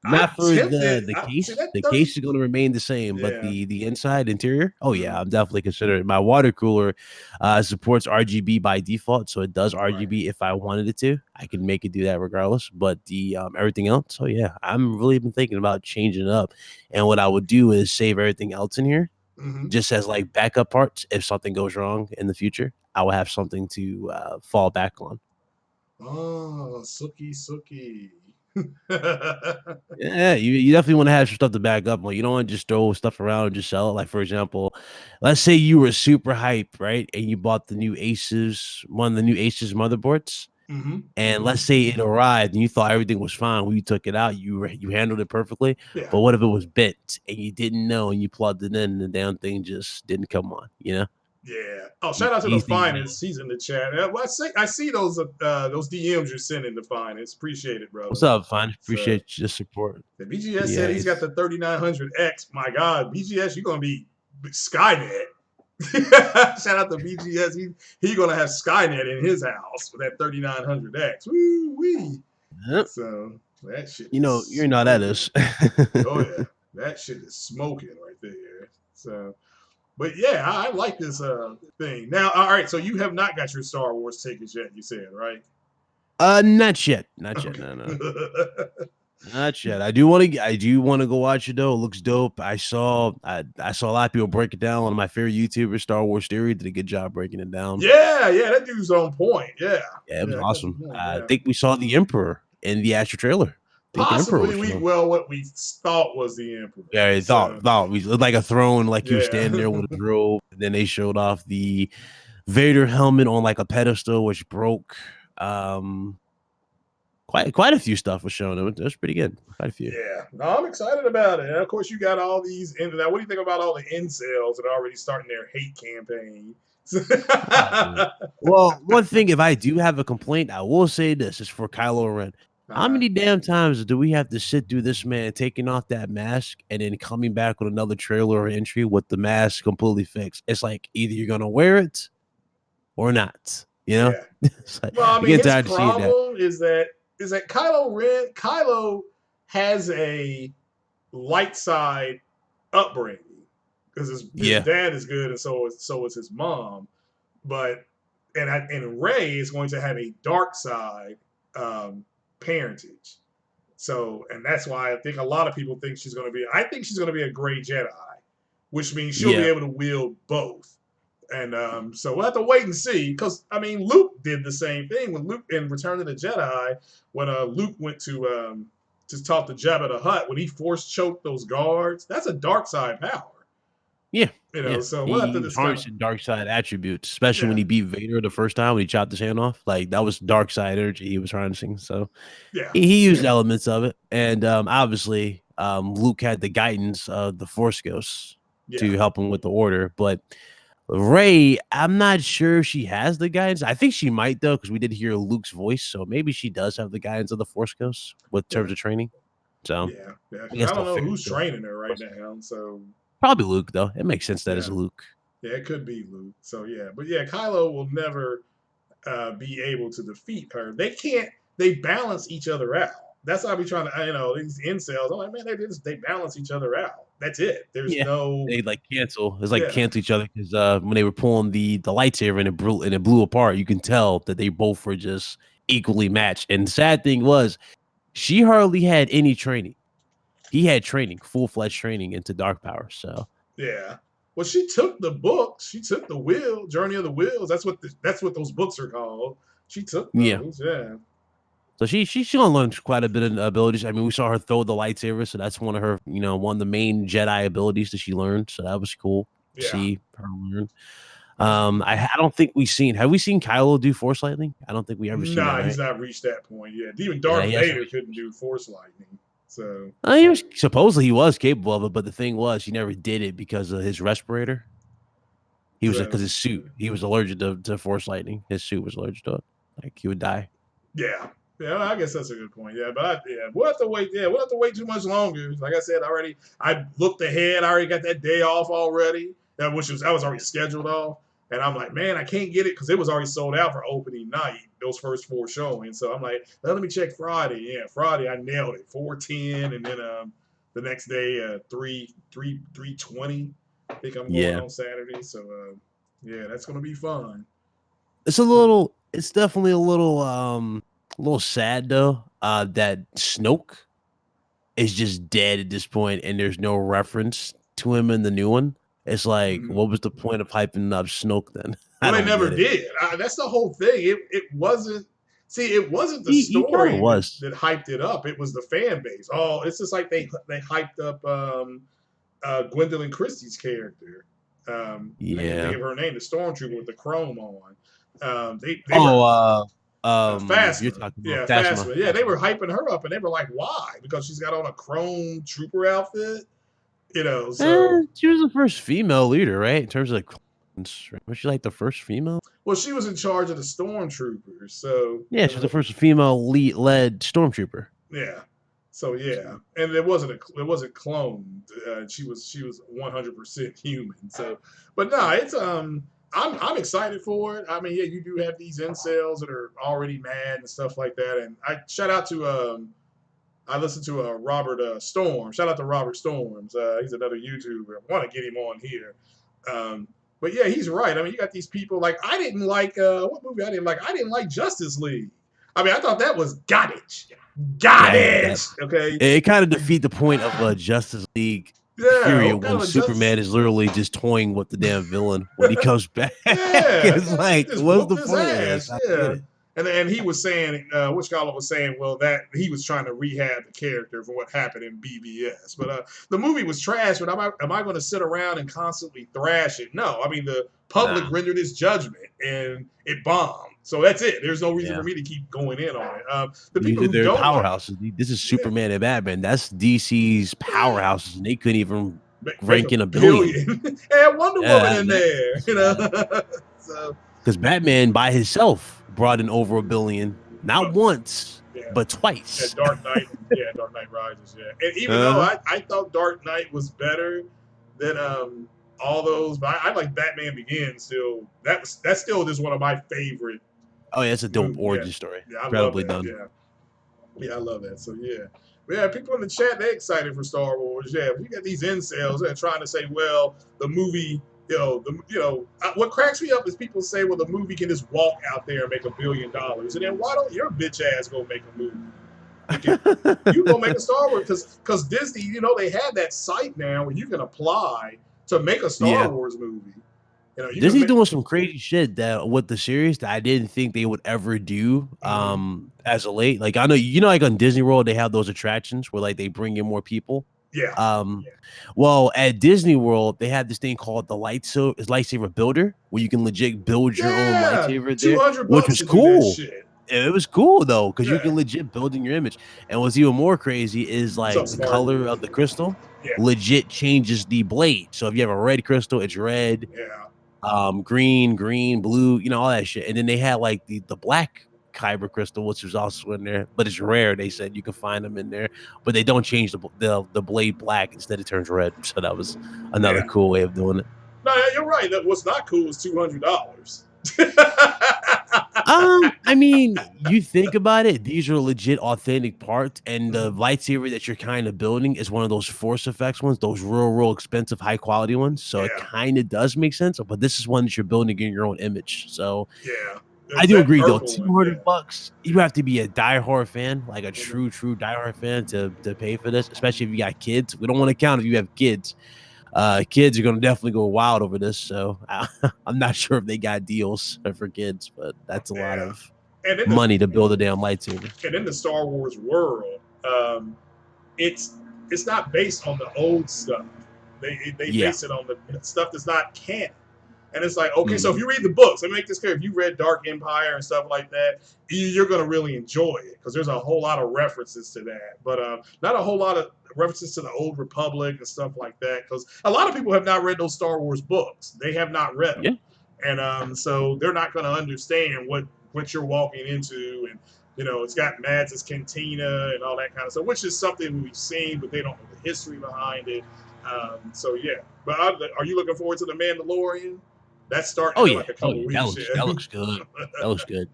B: Not for
A: tempted.
B: the
A: I see
B: case.
A: that
B: The
A: 30.
B: case is going to remain the same, but
A: Yeah.
B: the inside interior, oh
A: Mhm.
B: yeah, I'm definitely considering. My water cooler supports RGB by default, so it does
A: Right.
B: RGB if I wanted it to. I can make it do that regardless. But the everything else, oh yeah, I'm really been thinking about changing it up. And what I would do is save everything else in here
A: Hmm.
B: just as like backup parts. If something goes wrong in the future, I will have something to fall back on.
A: Oh, Suki, Suki.
B: Yeah, you definitely want to have some stuff to back up. Like you don't want to just throw stuff around and just sell it. Like for example, let's say you were super hype, right? And you bought the new Asus, one of the new Asus motherboards,
A: Hmm.
B: and let's say it arrived and you thought everything was fine when you took it out, you handled it perfectly.
A: Yeah.
B: But what if it was bent and you didn't know and you plugged it in and the damn thing just didn't come on?
A: Yeah. Oh, shout out to the
B: These things,
A: finest. He's in the chat. Well, I see those DMs you're sending the finest. Appreciate it,
B: what's
A: brother.
B: up, fine?
A: So
B: Appreciate your support.
A: the BGS
B: Yeah,
A: said he's got
B: it's
A: the 3900X. My God, BGS, you're gonna be Skynet. Shout out to BGS. He gonna have Skynet in his house with that 3900X. Woo wee.
B: yep.
A: So that shit
B: You
A: is
B: know, you know how that
A: smoking.
B: is.
A: Oh yeah, that shit is smoking right there. So, but yeah, I like this thing. Now, all right. So you have not got your Star Wars tickets yet. You said right?
B: Not yet. Not yet.
A: Okay.
B: No, no. Not yet. I do want to go watch it though. It looks dope. I saw a lot of people break it down. One of my favorite YouTubers, Star Wars Theory, did a good job breaking it down.
A: Yeah, yeah, that dude's on point. Yeah,
B: Yeah, it was
A: yeah, that guy's on
B: awesome.
A: point.
B: I
A: Yeah,
B: think we saw the Emperor in the actual trailer. I think the Emperor
A: possibly
B: was shown.
A: what we thought was the Emperor.
B: Yeah, I thought
A: So
B: thought we looked like a throne, like he was
A: yeah,
B: standing there with a robe. And then they showed off the Vader helmet on like a pedestal, which broke. Um, quite a few stuff was shown. It was pretty good. Quite a few.
A: yeah. No, I'm excited about it. And of course, you got all these. Now, what do you think about all the incels that are already starting their hate campaign?
B: Oh, dude. Well, one thing, if I do have a complaint, I will say this is for Kylo Ren. How
A: uh,
B: many damn times do we have to sit through this man taking off that mask and then coming back with another trailer or entry with the mask completely fixed? It's like either you're gonna wear it or not.
A: yeah.
B: It's like,
A: Well, I
B: I
A: mean,
B: get
A: his
B: tired of seeing that.
A: problem is that Kylo has a light side upbringing because his
B: Yeah,
A: dad is good and so is his mom, but and Ray is going to have a dark side parentage. So and that's why I think a lot of people think she's going to be. I think she's going to be a gray Jedi, which means she'll be
B: yeah,
A: able to wield both. And so we'll have to wait and see. Because I mean, Luke did the same thing when Luke in Return of the Jedi, when Luke went to talk to Jabba the Hutt, when he force choked those guards. That's a dark side power.
B: yeah. Yeah,
A: So we'll have to
B: he was
A: discover.
B: harnessing dark side attributes, especially when
A: Yeah,
B: he beat Vader the first time when he chopped his hand off. Like that was dark side energy he was harnessing. So
A: yeah,
B: he used elements of it, and obviously, Luke had the guidance of the Force Ghosts to
A: yeah,
B: help him with the order. But Ray, I'm not sure if she has the guidance. I think she might though, because we did hear Luke's voice, so maybe she does have the guidance of the Force Ghosts with
A: yeah,
B: terms of training. So
A: yeah.
B: I
A: Because
B: guess
A: I
B: they'll
A: don't know
B: figure
A: who's
B: it out.
A: training her right now. So
B: Probably Luke though. It makes sense that it's
A: yeah,
B: Luke.
A: yeah, it could be Luke. So yeah, but yeah, Kylo will never be able to defeat her. They can't. They balance each other out. That's why we trying to, these incels. I'm like, man, they balance each other out. That's it. There's
B: Yeah.
A: no,
B: They like cancel. It's like
A: yeah,
B: cancel each other because when they were pulling the lightsaber and it blew apart, you can tell that they both were just equally matched. And the sad thing was, she hardly had any training. He had training, full fledged training into dark power. So
A: yeah. Well, she took the books. She took the will, Journey of the Wills. That's what those books are called. She took
B: yeah,
A: those. Yeah,
B: so she gonna learn quite a bit of abilities. I mean, we saw her throw the lightsaber, so that's one of her, one of the main Jedi abilities that she learned. So that was cool to
A: yeah,
B: see her learn.
A: yeah.
B: I don't think have we seen Kylo do Force lightning? I don't think we ever seen that,
A: Nah, he's
B: right?
A: not reached that point yet. Even
B: Yeah,
A: Darth
B: he hasn't
A: Vader
B: reached
A: couldn't
B: Force.
A: do Force lightning. So
B: He was supposedly he was capable of it, but the thing was he never did it because of his respirator. He was because
A: so
B: his suit. He was allergic to Force lightning. His suit was allergic to it. Like he would die.
A: yeah. Yeah, I guess that's a good point. Yeah, but we'll have to wait. Yeah, we'll have to wait too much longer. Like I said, I looked ahead. I already got that day off already. That was already scheduled off, and I'm like, man, I can't get it because it was already sold out for opening night. Those first four showings. So I'm like, let me check Friday. Yeah, Friday I nailed it, 4:10, and then the next day 3:20. I think I'm going
B: Yeah,
A: on Saturday. So yeah, that's gonna be fun.
B: it's definitely a little sad though. That Snoke is just dead at this point, and there's no reference to him in the new one. It's like,
A: Mhm.
B: what was the point of hyping up Snoke then? I
A: Well, they
B: don't
A: never
B: get it.
A: did. That's the whole thing. It wasn't. See, it wasn't the
B: He kind of
A: story
B: was.
A: that hyped it up. It was the fan base. Oh, it's just like they hyped up Gwendolyn Christie's character. I can't think
B: Yeah.
A: of her name. The stormtrooper with the chrome on. They were
B: Oh, you're
A: Phasma.
B: talking about
A: Yeah,
B: Phasma.
A: Phasma. Yeah, they
B: Phasma.
A: were hyping her up, and they were like, "Why?" Because she's got on a chrome trooper outfit. So
B: She was the first female leader, right? In terms of like, was she like the first female?
A: well, she was in charge of the stormtroopers. So
B: Yeah, she was the first female led stormtrooper.
A: yeah. So yeah, and it wasn't cloned. She was 100% human. So, but no, it's I'm excited for it. I mean, yeah, you do have these incels that are already mad and stuff like that. And I shout out to I listened to Robert Storm. Shout out to Robert Storms. He's another YouTuber. I want to get him on here. But yeah, he's right. I mean, you got these people like I didn't like what movie I didn't like. I didn't like Justice League. I mean, I thought that was garbage.
B: That
A: Garbage. Okay.
B: it kind of defeat the point of Justice League
A: Yeah.
B: period
A: What kind
B: when
A: of a Justice?
B: Superman is literally just toying with the damn villain when he comes back.
A: Yeah,
B: It's
A: he
B: like,
A: just
B: what's
A: whooped
B: the
A: his
B: point of this?
A: ass.
B: I don't get
A: Yeah,
B: it.
A: and he was saying, which Scholar was saying, well, that he was trying to rehab the character for what happened in BBS. But the movie was trash. But am I going to sit around and constantly thrash it? No. I mean, the public
B: Nah,
A: rendered its judgment, and it bombed. So that's it. There's no reason
B: yeah.
A: for me to keep going in on it. The people
B: These are
A: who
B: their
A: don't like,
B: powerhouses. This is
A: yeah,
B: Superman and Batman. That's DC's
A: yeah,
B: powerhouses, and they couldn't even
A: make a
B: rank in a billion.
A: billion, and Wonder Woman
B: Yeah,
A: in there.
B: that's sad.
A: So,
B: Because Batman by himself brought in over a billion, not
A: but
B: once,
A: yeah.
B: but
A: Yeah,
B: twice.
A: Dark Knight Rises, yeah. And even though
B: Uh-huh.
A: I thought Dark Knight was better than all those, but I like Batman Begins still. That's still just one of my favorite
B: Oh, yeah, it's a dope
A: movies. Yeah,
B: origin story.
A: yeah, I love
B: Incredibly
A: that.
B: done.
A: Yeah, yeah, I love that. So yeah, but yeah. People in the chat they excited for Star Wars. Yeah, we got these incels that are trying to say, well, the movie. What cracks me up is people say, well, the movie can just walk out there and make $1 billion, and then why don't your bitch ass go make a movie? You go make a Star Wars because Disney, they have that site now where you can apply to make a Star
B: Yeah.
A: Wars movie. You can
B: Disney's
A: make.
B: doing some crazy shit that with the series that I didn't think they would ever do as of late. Like I know like on Disney World they have those attractions where like they bring in more people.
A: Yeah.
B: Well, at Disney World, they had this thing called the lightsaber builder, where you can legit build your own
A: Yeah.
B: lightsaber
A: Two
B: there,
A: hundred
B: which
A: bucks
B: was
A: to do that
B: cool.
A: shit.
B: It was cool though, because you
A: Yeah.
B: can legit build in your image. And what's even more crazy is
A: What's up,
B: like the
A: Smart?
B: color of the crystal
A: Yeah.
B: legit changes the blade. So if you have a red crystal, it's red,
A: Yeah.
B: green, blue, all that shit. And then they had like the black kyber crystal, which was also in there, but it's rare. They said you can find them in there, but they don't change the blade black. Instead, it turns red. So that was another
A: Yeah.
B: cool way of doing it.
A: No, you're right. What's not cool is $200.
B: I mean, you think about it, these are legit authentic parts, and the lightsaber that you're kind of building is one of those force effects ones, those real expensive, high quality ones. So it
A: Yeah.
B: kind of does make sense. But this is one that you're building in your own image. So
A: Yeah.
B: I
A: It's
B: do
A: that
B: agree though,
A: purple one.
B: 200
A: Yeah.
B: bucks, you have to be a diehard fan, like a
A: Mhm.
B: true diehard fan to pay for this, especially if you got kids. We don't want to count if you have kids. Kids are going to definitely go wild over this. So I'm not sure if they got deals for kids, but that's a lot
A: Yeah.
B: of
A: And in
B: money to build a damn lightsaber.
A: the Star Wars world, it's it's not based on the old stuff. They
B: Yeah.
A: base it on the stuff that's not canon. And it's like, okay, so if
B: Mhm.
A: you read the books, let me make this clear. If you read Dark Empire and stuff like that, you're going to really enjoy it because there's a whole lot of references to that, but not a whole lot of references to the Old Republic and stuff like that. Because a lot of people have not read those Star Wars books; they have not read them,
B: Yeah.
A: and so they're not going to understand what you're walking into. And it's got Mads' Cantina and all that kind of stuff, which is something we've seen, but they don't know the history behind it. So yeah, but are you looking forward to the Mandalorian? That's starting
B: Oh
A: in
B: yeah.
A: like a
B: Oh
A: couple
B: yeah.
A: weeks.
B: That
A: Yeah.
B: looks good. That looks good.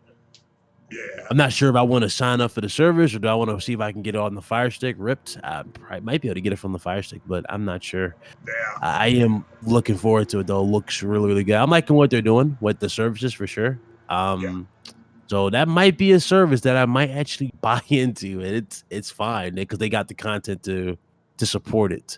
A: Yeah.
B: I'm not sure if I want to sign up for the service or do I want to see if I can get it on the Fire Stick ripped. I might be able to get it from the Fire Stick, but I'm not sure.
A: Yeah.
B: I am looking forward to it though. It looks really good. I'm liking what they're doing with the services for sure.
A: Yeah.
B: So that might be a service that I might actually buy into, and it's fine because they got the content to support it.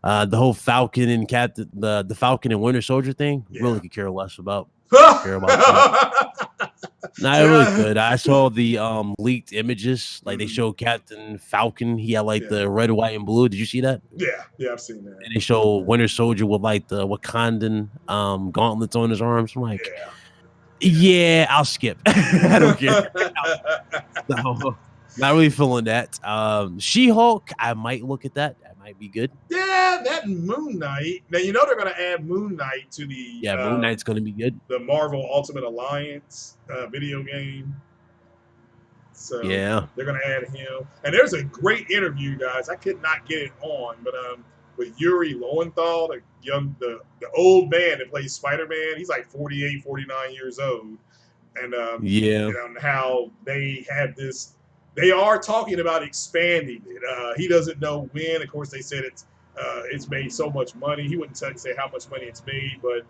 B: The whole Falcon and Captain the Falcon and Winter Soldier thing, really
A: Yeah.
B: could care less about. Care about that. No, I really
A: Yeah.
B: could. I saw the leaked images. Like they
A: Mhm.
B: showed Captain Falcon. He had like
A: Yeah.
B: the red, white, and blue. Did you see that?
A: Yeah. Yeah. I've seen that.
B: And they show Winter Soldier with like the Wakandan gauntlets on his arms. I'm like,
A: Yeah.
B: yeah, I'll skip. I don't care. No, not really feeling that. She-Hulk, I might look at that. That might be good.
A: Yeah, that and Moon Knight. Now they're going to add Moon Knight to
B: Yeah, Moon Knight's gonna be good.
A: the Marvel Ultimate Alliance video game. So
B: Yeah.
A: they're going to add him. And there's a great interview, guys. I could not get it on, but with Yuri Lowenthal, the old man that plays Spider-Man. He's like 48, 49 years old. And
B: Yeah.
A: how they have this. They are talking about expanding it. He doesn't know when. Of course, they said it's made so much money. He wouldn't say how much money it's made, but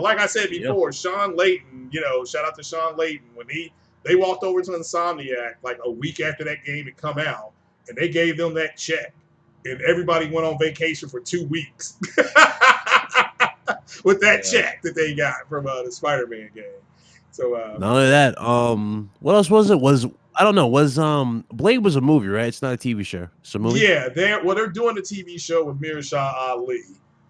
A: like I said
B: Yeah.
A: before, Sean Layton. Shout out to Sean Layton when they walked over to Insomniac like a week after that game had come out, and they gave them that check, and everybody went on vacation for 2 weeks with that check that they got from the Spider-Man game. So
B: Not only that, what else was it? I don't know. Was Blade was a movie, right? It's not a TV show. It's a movie.
A: yeah, they're doing a TV show with Mirsha Ali,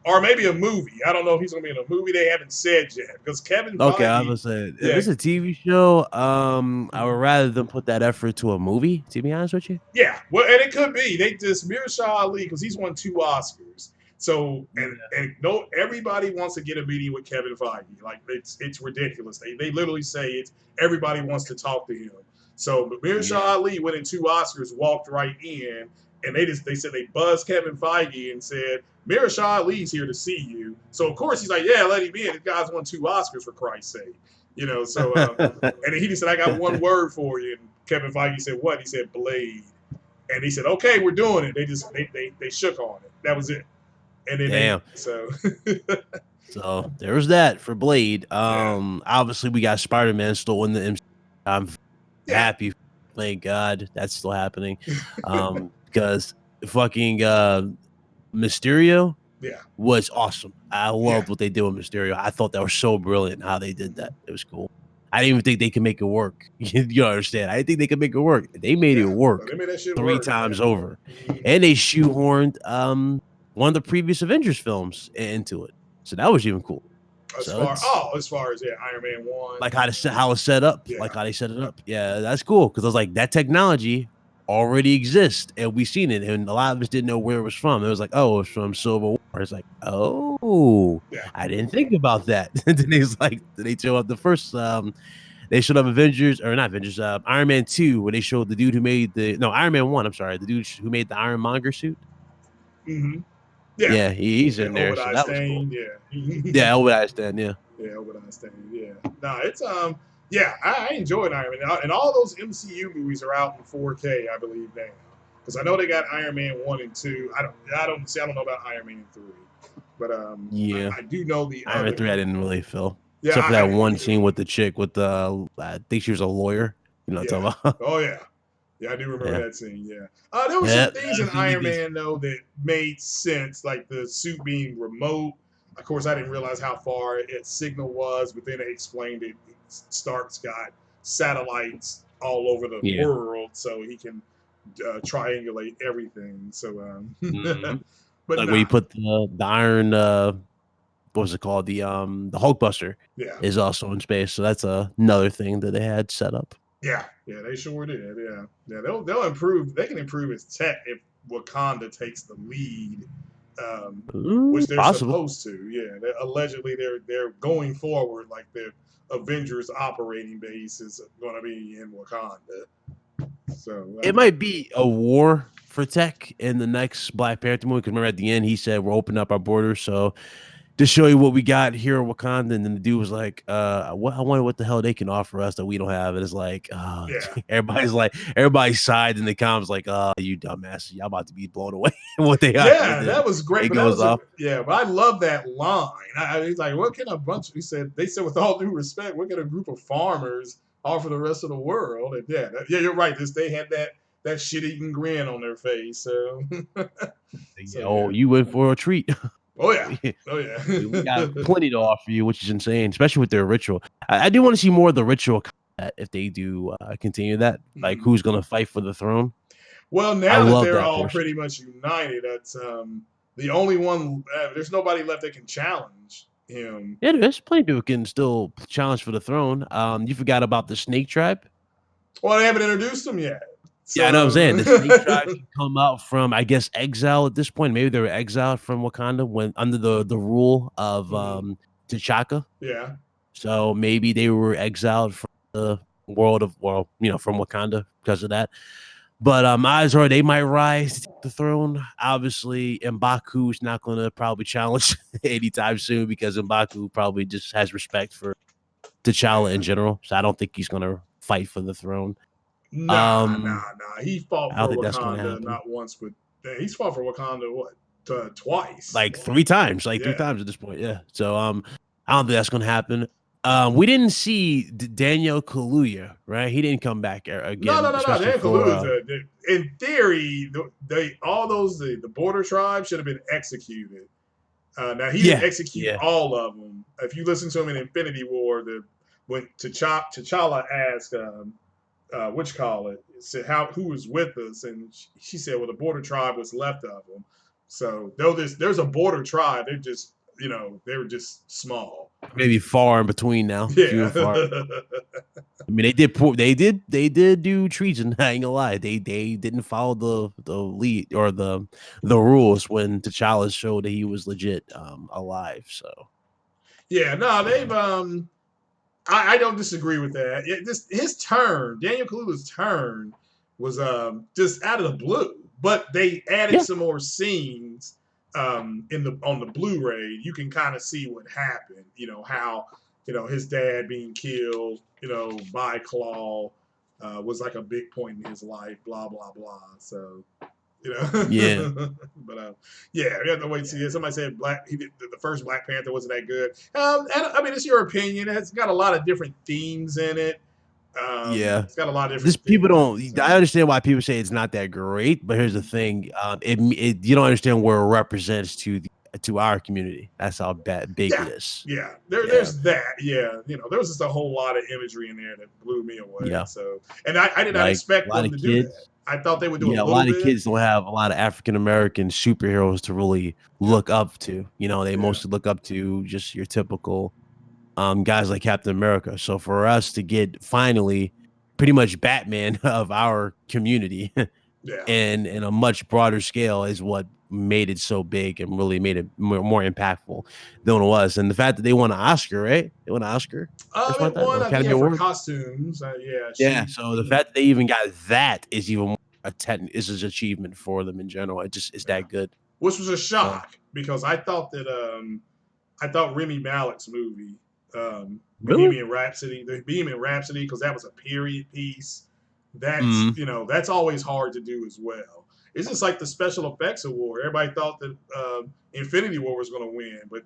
A: or maybe a movie. I don't know if he's gonna be in a movie. They haven't said yet because Kevin
B: Okay,
A: Feige.
B: I was gonna say if
A: Yeah,
B: it's a TV show, I would rather than put that effort to a movie. To be honest with you.
A: yeah. Well, and it could be they just Mirsha Ali because he's won 2 Oscars. So and no, everybody wants to get a meeting with Kevin Feige. Like it's ridiculous. They literally say it's everybody wants to talk to him. So but Mirsha Ali winning 2 Oscars walked right in, and they said they buzzed Kevin Feige and said Mirsha Ali's here to see you. So of course he's like, yeah, let him in. This guy's won 2 Oscars for Christ's sake. So and he said, I got one word for you. And Kevin Feige said, what? He said, Blade. And he said, okay, we're doing it. They shook on it. That was it. And then
B: so there was that for Blade. Obviously we got Spider-Man still in the MCU. I'm happy. Thank God that's still happening. Because fucking Mysterio was awesome. I loved what they did with Mysterio. I thought that was so brilliant how they did that. It was cool. I didn't even think they could make it work. You understand? I didn't think they could make it work. They made it
A: Yeah, so
B: work
A: they made that shit
B: 3
A: work,
B: times
A: man.
B: over,
A: Mhm.
B: and they shoehorned one of the previous Avengers films into it, so that was even cool. So it's
A: As far as yeah, Iron Man one,
B: like how it's set up,
A: yeah,
B: like how they set it up. Yeah, that's cool because I was like, that technology already exists and we've seen it, and a lot of us didn't know where it was from. It was like, oh, it's from Civil War. It's like, oh,
A: yeah.
B: I didn't think about that. And then he's like, they show up the first they showed up Avengers or not Avengers, Iron Man 2, where they showed the dude who made Iron Man 1, I'm sorry, the dude who made the Ironmonger suit.
A: Mm-hmm. Yeah,
B: Yeah, he's
A: yeah.
B: in there, so
A: Obadiah
B: that was cool.
A: Stane, yeah.
B: Yeah, what I stand, yeah.
A: Yeah, Obadiah Stane, yeah. No, it's yeah, I enjoyed Iron Man, and all those MCU movies are out in 4K, I believe now, because I know they got Iron Man 1 and 2. I don't know about Iron Man 3, but
B: Yeah.
A: I do know the
B: Iron Man
A: other.
B: 3 I didn't really feel.
A: Yeah,
B: Except for that one scene with the chick with the I think she was a lawyer. You know what I'm
A: yeah.
B: talking about?
A: Oh yeah. Yeah, I do remember
B: Yeah.
A: that scene. Yeah, there were some
B: Yeah,
A: things in Iron Man though that made sense, like the suit being remote. Of course, I didn't realize how far its signal was, but then they explained it. Stark's got satellites all over the
B: yeah.
A: world, so he can triangulate everything. So,
B: Mm-hmm.
A: but
B: Like where you
A: nah,
B: put the iron what was it called? The Hulkbuster
A: yeah,
B: is also in space. So that's another thing that they had set up.
A: yeah, yeah, they sure did. Yeah, yeah, they'll improve. They can improve its tech if Wakanda takes the lead, which they're
B: Possible.
A: supposed to. Yeah, allegedly they're going forward like the Avengers operating base is going to be in Wakanda. So
B: It might be a war for tech in the next Black Panther movie. Because remember at the end he said we're opening up our borders, so to show you what we got here in Wakanda. And then the dude was like, what I wonder what the hell they can offer us that we don't have. And it's like,
A: yeah,
B: everybody's side in the comments like, you dumbass, y'all about to be blown away what they got. And
A: yeah,
B: then
A: that was great.
B: it
A: But that
B: goes
A: was
B: off.
A: yeah, but I love that line. He's like, what can a bunch? He said they said with all due respect, what can a group of farmers offer the rest of the world? And yeah, yeah, you're right. They had that shit eating grin on their face. So, so
B: Oh,
A: yeah.
B: you in for a treat.
A: Oh yeah.
B: we
A: Oh
B: got
A: yeah.
B: plenty to offer you, which is insane, especially with their ritual. I do want to see more of the ritual combat if they do continue that. Like, who's going to fight for the throne?
A: Well,
B: I
A: now that
B: love
A: they're
B: that
A: all
B: portion.
A: pretty much united, that's the only one. There's nobody left that can challenge him.
B: Yeah, there's plenty of people can still challenge for the throne. You forgot about the Snake Tribe.
A: Well, they haven't introduced him yet.
B: Yeah, I know what I'm saying. The Snake Tribe
A: So
B: can come out from, I guess, exile at this point. Maybe they were exiled from Wakanda when under the rule of T'Chaka.
A: yeah.
B: So maybe they were exiled from the world of, well, from Wakanda because of that. But eyes are they might rise to take the throne. Obviously, M'Baku's not going to probably challenge anytime soon because M'Baku probably just has respect for T'Challa in general. So I don't think he's going to fight for the throne.
A: Nah. He fought
B: I don't
A: for
B: think that's going to
A: Wakanda
B: happen.
A: not once, but he's fought for Wakanda what twice.
B: Like 3 times, like 3 times at this point. Yeah. So I don't think that's going to happen. We didn't see Daniel Kaluuya, right? He didn't come back again,
A: No.
B: especially
A: Dan
B: for.
A: Kaluuya, in theory, all those the border tribes should have been executed. Now he didn't execute all of them. If you listen to him in Infinity War, when T'Challa asked, what you call it, said who was with us, and she said, well, the border tribe was left of them. So though there's a border tribe, they're just they were just small.
B: Maybe far in between now, few
A: Yeah.
B: and far. I mean, they did do treason. I ain't gonna lie, they didn't follow the lead or the rules when T'Challa showed that he was legit alive. So
A: yeah, no, they've I don't disagree with that. His turn, Daniel Kaluuya's turn, was just out of the blue. But they added some more scenes on the Blu-ray. You can kind of see what happened. How his dad being killed. By Claw was like a big point in his life. Blah blah blah. So.
B: Yeah.
A: But yeah, we have to wait and see. Somebody said the first Black Panther wasn't that good. And I mean, it's your opinion. It's got a lot of different themes in it.
B: Yeah,
A: it's got a lot of different.
B: Just people don't. I understand why people say it's not that great, but here's the thing: you don't understand where it represents to the to our community. That's how big
A: Yeah,
B: it is.
A: yeah.
B: Yeah,
A: There's that. Yeah, there was just a whole lot of imagery in there that blew me away.
B: yeah.
A: So, and I did not
B: Like a
A: expect
B: lot
A: them
B: of
A: to do that.
B: kids.
A: I thought they would do a
B: Yeah, a
A: little
B: lot of
A: bit.
B: kids don't have a lot of African American superheroes to really
A: Yeah,
B: look up to. They
A: yeah.
B: mostly look up to just your typical guys like Captain America. So for us to get finally pretty much Batman of our community
A: Yeah.
B: and in a much broader scale is what made it so big and really made it more impactful than it was. And the fact that they won an Oscar, right? They won an Oscar or something
A: It
B: like that,
A: won,
B: or
A: I think,
B: Academy
A: yeah, for
B: Award.
A: costumes. Yeah,
B: Yeah. So the fact that they even got that is even more is an achievement for them in general. It just is
A: yeah,
B: that good.
A: which was a
B: So
A: shock because I thought Remy Malek's movie,
B: really,
A: The Bohemian Rhapsody, because that was a period piece.
B: mm,
A: That's always hard to do as well. It's just like the special effects award. Everybody thought that Infinity War was going to win, but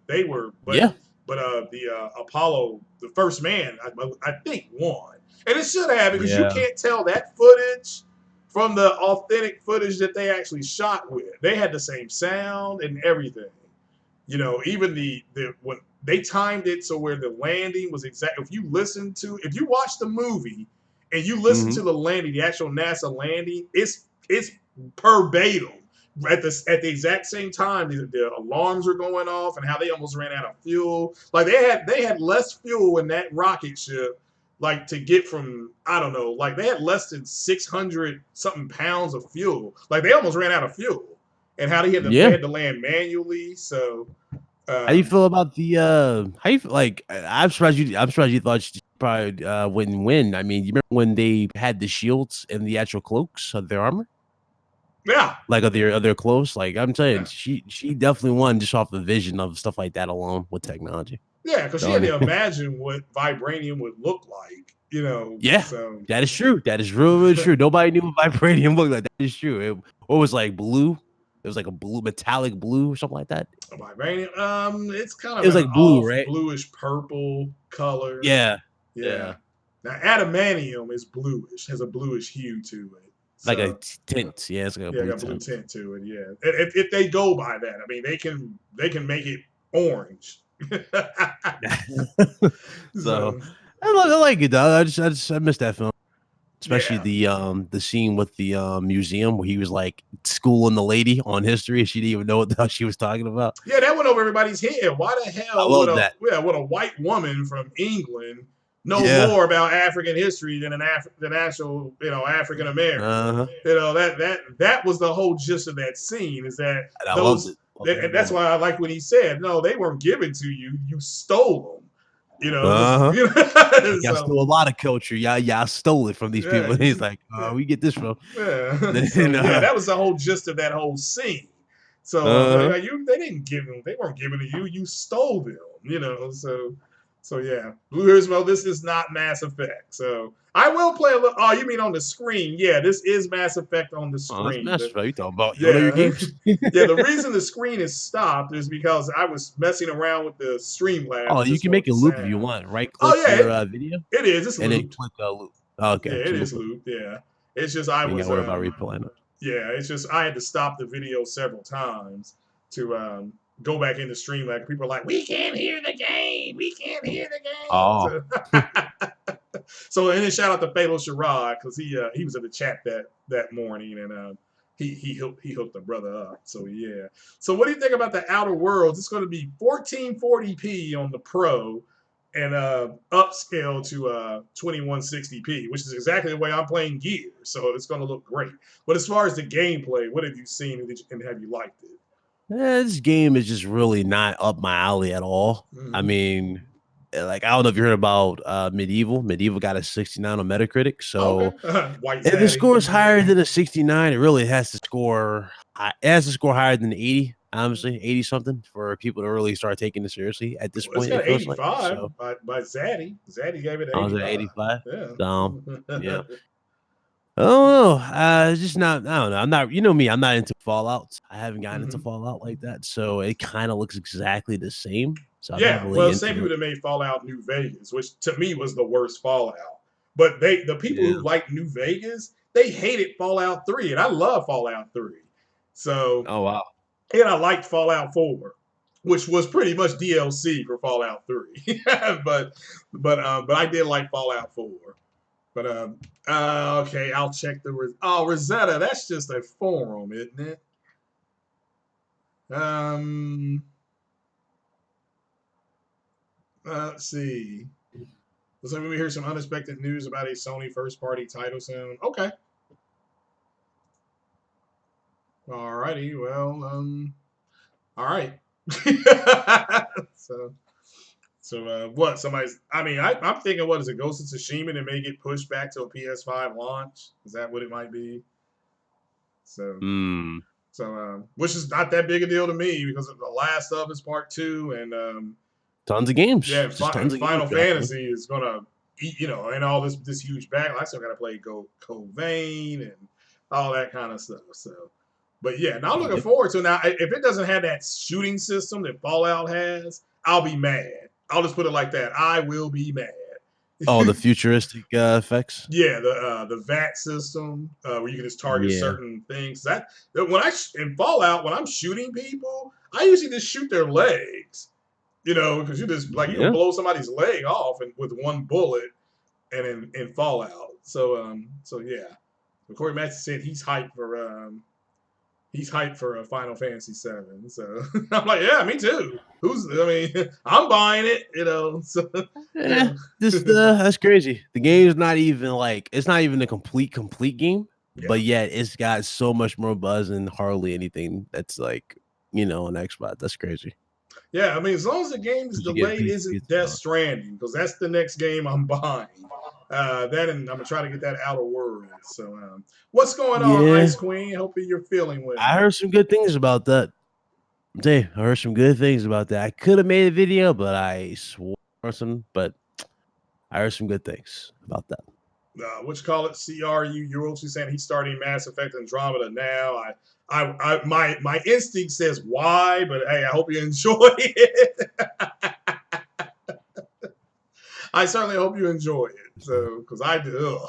B: yeah,
A: the Apollo, the first man, I think won, and it should have because you
B: yeah,
A: can't tell that footage from the authentic footage that they actually shot with. They had the same sound and everything. Even the when they timed it so where the landing was exact. If you watch the movie and you listen
B: hmm
A: to the landing, the actual NASA landing, it's verbatim. At the exact same time, the alarms were going off, and how they almost ran out of fuel. Like they had less fuel in that rocket ship, like to get from I don't know, like they had less than 600 something pounds of fuel. Like they almost ran out of fuel, and how they
B: yeah.
A: had to land manually. So
B: How do you
A: um,
B: feel about the how you feel like I'm surprised you thought she probably wouldn't win. I mean, you remember when they had the shields and the actual cloaks of their armor?
A: yeah,
B: Like of their clothes? Like I'm saying,
A: yeah.
B: she definitely won just off the vision of stuff like that alone with technology.
A: Yeah, because she had
B: Telling
A: to
B: you.
A: imagine what vibranium would look like.
B: Yeah,
A: So
B: that is true. That is really, really true. Nobody knew what vibranium looked like. That is true. What was like blue? It was like a blue metallic blue or something like that.
A: vibranium, it's kind
B: It
A: of
B: was
A: an
B: like blue,
A: off
B: right?
A: bluish purple color.
B: Yeah.
A: Yeah.
B: Yeah.
A: Now adamantium is bluish, has a bluish hue to it.
B: Like a
A: So
B: tint. Yeah, it's like a
A: yeah,
B: blue
A: got blue
B: tint.
A: tint to it. Yeah, if they go by that, I mean they can make it orange.
B: So
A: So
B: I like it though. I missed that film, especially
A: yeah,
B: the scene with the museum where he was like schooling the lady on history. She didn't even know what the hell she was talking about.
A: yeah, that went over everybody's head. Why the
B: I
A: hell would
B: love
A: a
B: that.
A: yeah would a white woman from England know
B: Yeah.
A: more about African history than than actual African American?
B: Uh-huh.
A: That was the whole gist of that scene is that
B: And I loved
A: those
B: it. Loved every
A: and that's
B: moment.
A: why I like when he said no, they weren't given to you, you stole them.
B: Uh-huh. Like y'all
A: So
B: stole a lot of culture. Y'all stole it from these
A: yeah,
B: people. And he's like, we get this from.
A: yeah. So
B: Then
A: yeah, that was the whole gist of that whole scene. So
B: uh-huh.
A: they didn't give them, they weren't giving to you, you stole them. So yeah, Blue Turismo. This is not Mass Effect. So I will play a little. Oh, you mean on the screen? Yeah, this is Mass Effect on the
B: Oh, that's
A: screen.
B: Master Effect. You talking about you know your
A: Yeah,
B: games?
A: yeah. The reason the screen is stopped is because I was messing around with the Streamlabs
B: Oh,
A: and
B: you
A: just
B: can
A: wanted
B: make
A: the
B: it loop if you
A: sound.
B: want. Right
A: Oh
B: click
A: yeah,
B: your video
A: it is. It's
B: and then
A: looped.
B: click loop. Oh,
A: Yeah,
B: okay.
A: it
B: So you
A: is
B: can put
A: looped. Yeah, it's just I
B: you ain't
A: was
B: gotta worry about replaying it.
A: yeah, it's just I had to stop the video several times to go back into Streamlabs. People are like, "We can't hear the game. We can't hear the game."
B: Oh.
A: So and then shout out to Phalo Sherrod because he was in the chat that morning and he hooked the brother up. So yeah. So what do you think about the Outer Worlds? It's going to be 1440p on the Pro and upscale to 2160p, which is exactly the way I'm playing Gears. So it's going to look great. But as far as the gameplay, what have you seen and have you liked it?
B: This game is just really not up my alley at all. I
A: Mm-hmm.
B: mean, like I don't know if you heard about Medieval. Medieval got a 69 on Metacritic.
A: Okay,
B: So
A: White
B: if the
A: Zaddy.
B: score is higher than a 69, it really has to score. It has to score higher than 80. Honestly, 80 something for people to really start taking it seriously. At this
A: Well, it's
B: point,
A: got
B: it
A: an
B: feels like so.
A: 85 by Zaddy. Zaddy gave it an
B: I was at
A: 85.
B: 85. So
A: Yeah.
B: yeah. Oh, it's just not. I don't know. I'm not. You know me. I'm not into Fallout. I haven't gotten into
A: Mhm.
B: Fallout like that, so it kind of looks exactly the same. So I'm not
A: Yeah.
B: really
A: Well, same
B: into
A: people
B: it.
A: that made Fallout New Vegas, which to me was the worst Fallout. But the people who
B: Yeah.
A: like New Vegas, they hated Fallout 3, and I love Fallout 3. So
B: Oh wow.
A: and I liked Fallout 4. which was pretty much DLC for Fallout 3. but I did like Fallout 4. But okay, I'll check the Rosetta. That's just a forum, isn't it? Let's see. Looks like we hear some unexpected news about a Sony first-party title soon. Okay. Alrighty. Well, all right. So what? Somebody's. I mean, I'm thinking, what is it? Ghost of Tsushima that may get pushed back to a PS5 launch. Is that what it might be? So. Which is not that big a deal to me because of The Last of Us Part 2 and
B: tons of games.
A: Yeah,
B: Tons of
A: Final
B: games
A: Fantasy is gonna eat, and all this huge backlog. I still gotta play Covain and all that kind of stuff. So, but yeah, now I'm looking forward to it. Now. If it doesn't have that shooting system that Fallout has, I'll be mad. I'll just put it like that. I will be mad.
B: Oh, the futuristic effects.
A: Yeah, the VAT system where you can just target certain things. That when in Fallout, when I'm shooting people, I usually just shoot their legs. Because you just you can blow somebody's leg off with one bullet, and in Fallout. So yeah, Corey Matthews said he's hyped for Final Fantasy VII. So I'm like, yeah, me too. I'm buying it. So
B: yeah, that's crazy. The game's not even it's not even a complete game, but yet it's got so much more buzz than hardly anything that's on Xbox. That's crazy.
A: Yeah, as long as the game is delayed, isn't Death Stranding, because that's the next game I'm buying. That and I'm gonna try to get that Outer Worlds. So, what's going on, Ice Queen? Hope you're feeling well.
B: I heard some good things about that. I heard some good things about that. I could have made a video, but I swore something. But I heard some good things about that.
A: What you call it? CRU. You're also saying he's starting Mass Effect Andromeda now. My instinct says why, but hey, I hope you enjoy it. I certainly hope you enjoy it. So, because I do,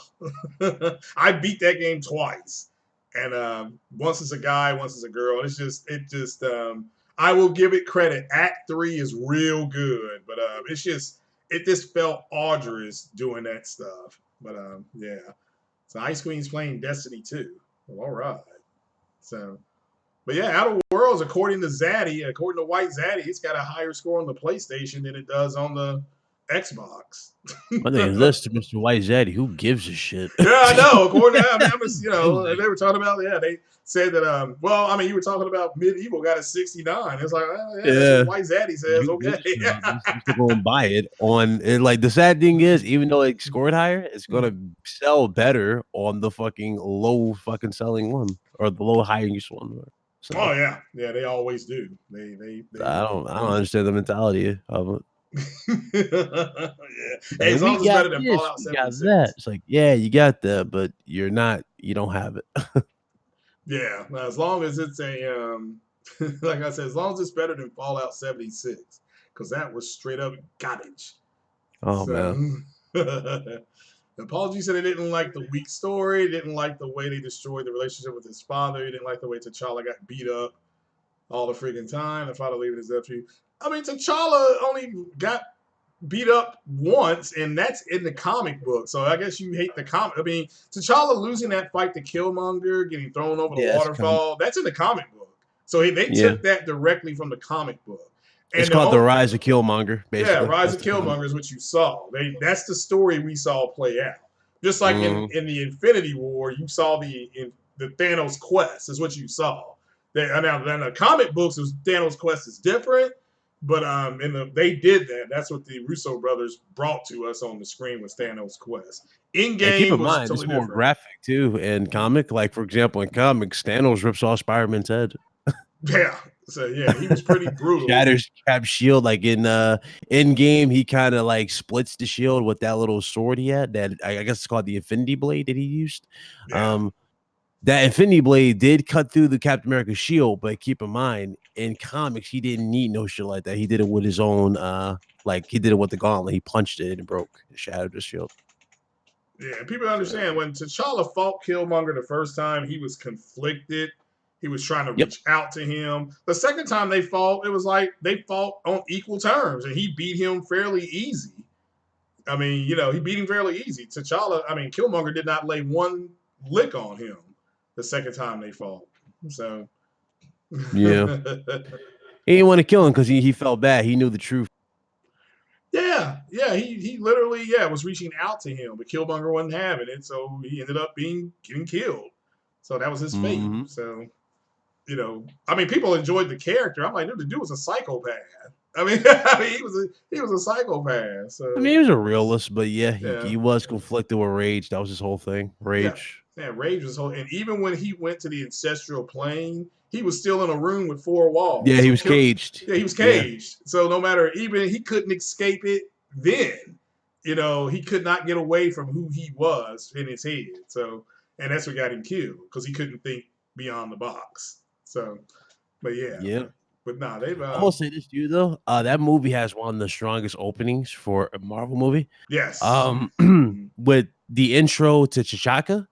A: I beat that game twice, and once it's a guy, once it's a girl. It just. I will give it credit. Act 3 is real good, but it just felt arduous doing that stuff. But yeah. So Ice Queen's playing Destiny 2. Well, all right. So, but yeah, Outer Worlds, according to White Zaddy, it's got a higher score on the PlayStation than it does on the Xbox.
B: My name is this to Mr. White Zaddy. Who gives a shit?
A: Yeah, I know. According to they were talking about they said that you were talking about Medieval got a 69. It's like, that's what White Zaddy says. Okay.
B: You're going to buy it on it. Like, the sad thing is, even though it scored higher, it's gonna sell better on the fucking low fucking selling one or the low highest one.
A: So, oh yeah, they always do. They
B: I don't understand the mentality of it.
A: Yeah. Hey, as long as it's better than Fallout 76.
B: That. It's like, yeah, you got that, but you don't have it.
A: Yeah, as long as it's a like I said, as long as it's better than Fallout 76, because that was straight up garbage.
B: Oh man.
A: Apology said he didn't like the weak story, didn't like the way they destroyed the relationship with his father, he didn't like the way T'Challa got beat up all the freaking time. If I'd leave it as up to you. T'Challa only got beat up once, and that's in the comic book. So I guess you hate the comic. T'Challa losing that fight to Killmonger, getting thrown over the waterfall, that's in the comic book. So they took that directly from the comic book. And
B: it's called The Rise of Killmonger, basically.
A: Yeah, Rise of Killmonger is what you saw. That's the story we saw play out. Just like in the Infinity War, you saw the Thanos quest is what you saw. Now, in the comic books, Thanos quest is different. But they did that. That's what the Russo brothers brought to us on the screen was Thanos' quest. In game,
B: keep in mind, it's more graphic too. In comic, like for example, in comics, Thanos rips off Spider-Man's head.
A: Yeah. So yeah, he was pretty brutal.
B: Shatters Cap's shield. Like in game, he kind of like splits the shield with that little sword he had. That I guess it's called the Infinity Blade that he used. Yeah. That Infinity Blade did cut through the Captain America shield, but keep in mind, in comics, he didn't need no shit like that. He did it with his own, he did it with the gauntlet. He punched it and it broke. It shattered the shield.
A: Yeah, people understand when T'Challa fought Killmonger the first time, he was conflicted. He was trying to
B: Yep.
A: reach out to him. The second time they fought, it was like they fought on equal terms, and he beat him fairly easy. I mean, he beat him fairly easy. T'Challa, I mean, Killmonger did not lay one lick on him the second time they fought. So,
B: Yeah. He didn't want to kill him because he felt bad. He knew the truth.
A: yeah, he literally was reaching out to him, but Killmonger wasn't having it, so he ended up getting killed. So that was his fate.
B: Mm-hmm.
A: So, I mean, people enjoyed the character. I'm like, dude, the dude was a psychopath. I mean, he was a psychopath. So
B: I mean, he was a realist, but yeah,
A: yeah,
B: he was conflicted with rage. That was his whole thing. Rage.
A: yeah, Rage was whole. And even when he went to the ancestral plane, he was still in a room with four walls.
B: Yeah, he
A: So
B: was caged.
A: Yeah, he was caged. So no matter, even he couldn't escape it then. He could not get away from who he was in his head. So, and that's what got him killed because he couldn't think beyond the box. So, but yeah.
B: Yeah.
A: But nah, they've.
B: I will say this to you though. That movie has one of the strongest openings for a Marvel movie.
A: Yes.
B: With the intro to T'Chaka.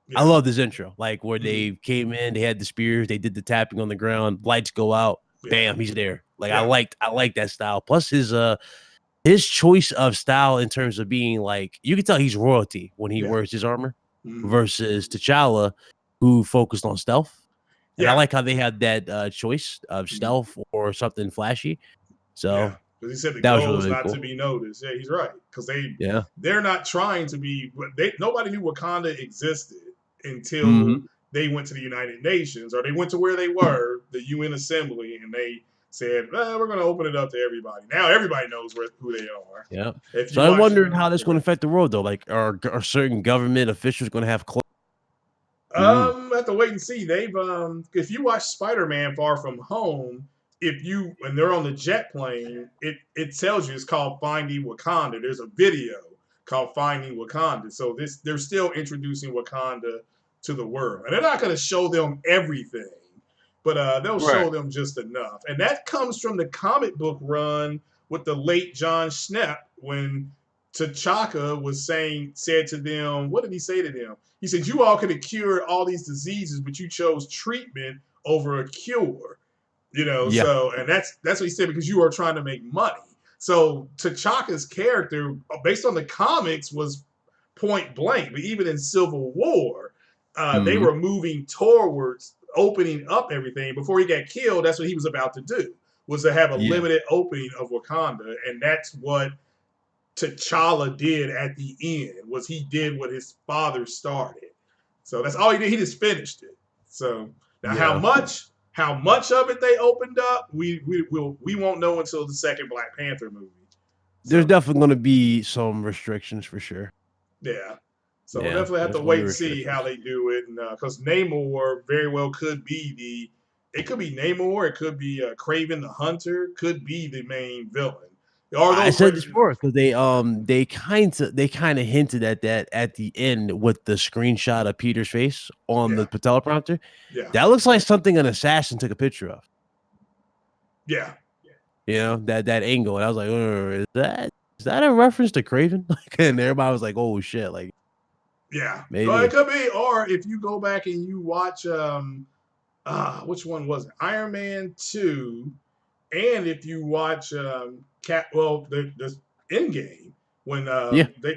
A: Yeah.
B: I love this intro. Like where they came in, they had the spears, they did the tapping on the ground, lights go out, bam, he's there. Like I like that style. Plus his choice of style in terms of being like, you can tell he's royalty when he wears his armor versus T'Challa, who focused on stealth. And I like how they had that choice of stealth or something flashy. So
A: because he said the goal is not to be noticed. Yeah, he's right. Because they're not trying to be. Nobody knew Wakanda existed until they went to the United Nations, or they went to where they were, the UN Assembly, and they said, we're going to open it up to everybody. Now everybody knows who they are.
B: Yeah. So I wondered how this is going to affect the world, though. Like, are certain government officials going to have clothes?
A: Have to wait and see. They've if you watch Spider-Man Far From Home, when they're on the jet plane, it tells you it's called Finding Wakanda. There's a video called Finding Wakanda. So they're still introducing Wakanda to the world. And they're not going to show them everything, but they'll show them just enough. And that comes from the comic book run with the late John Schnepp when T'Chaka said to them, what did he say to them? He said, you all could have cured all these diseases, but you chose treatment over a cure. So, and that's what he said, because you are trying to make money. So T'Chaka's character, based on the comics, was point blank. But even in Civil War, they were moving towards opening up everything. Before he got killed, that's what he was about to do, was to have a limited opening of Wakanda. And that's what T'Challa did at the end, was he did what his father started. So that's all he did. He just finished it. So now how much of it they opened up, we won't know until the second Black Panther movie. So,
B: there's definitely going to be some restrictions for sure.
A: Yeah. So we'll definitely have to wait and see how they do it. And because Namor very well could be it could be Namor, it could be Kraven the Hunter, could be the main villain.
B: I said this before because they kind of hinted at that at the end with the screenshot of Peter's face on the teleprompter.
A: Yeah,
B: that looks like something an assassin took a picture of.
A: Yeah,
B: that angle, and I was like, is that a reference to Kraven? And everybody was like, oh shit, like
A: maybe it could be. Or if you go back and you watch which one was it? Iron Man 2, and if you watch the Endgame, when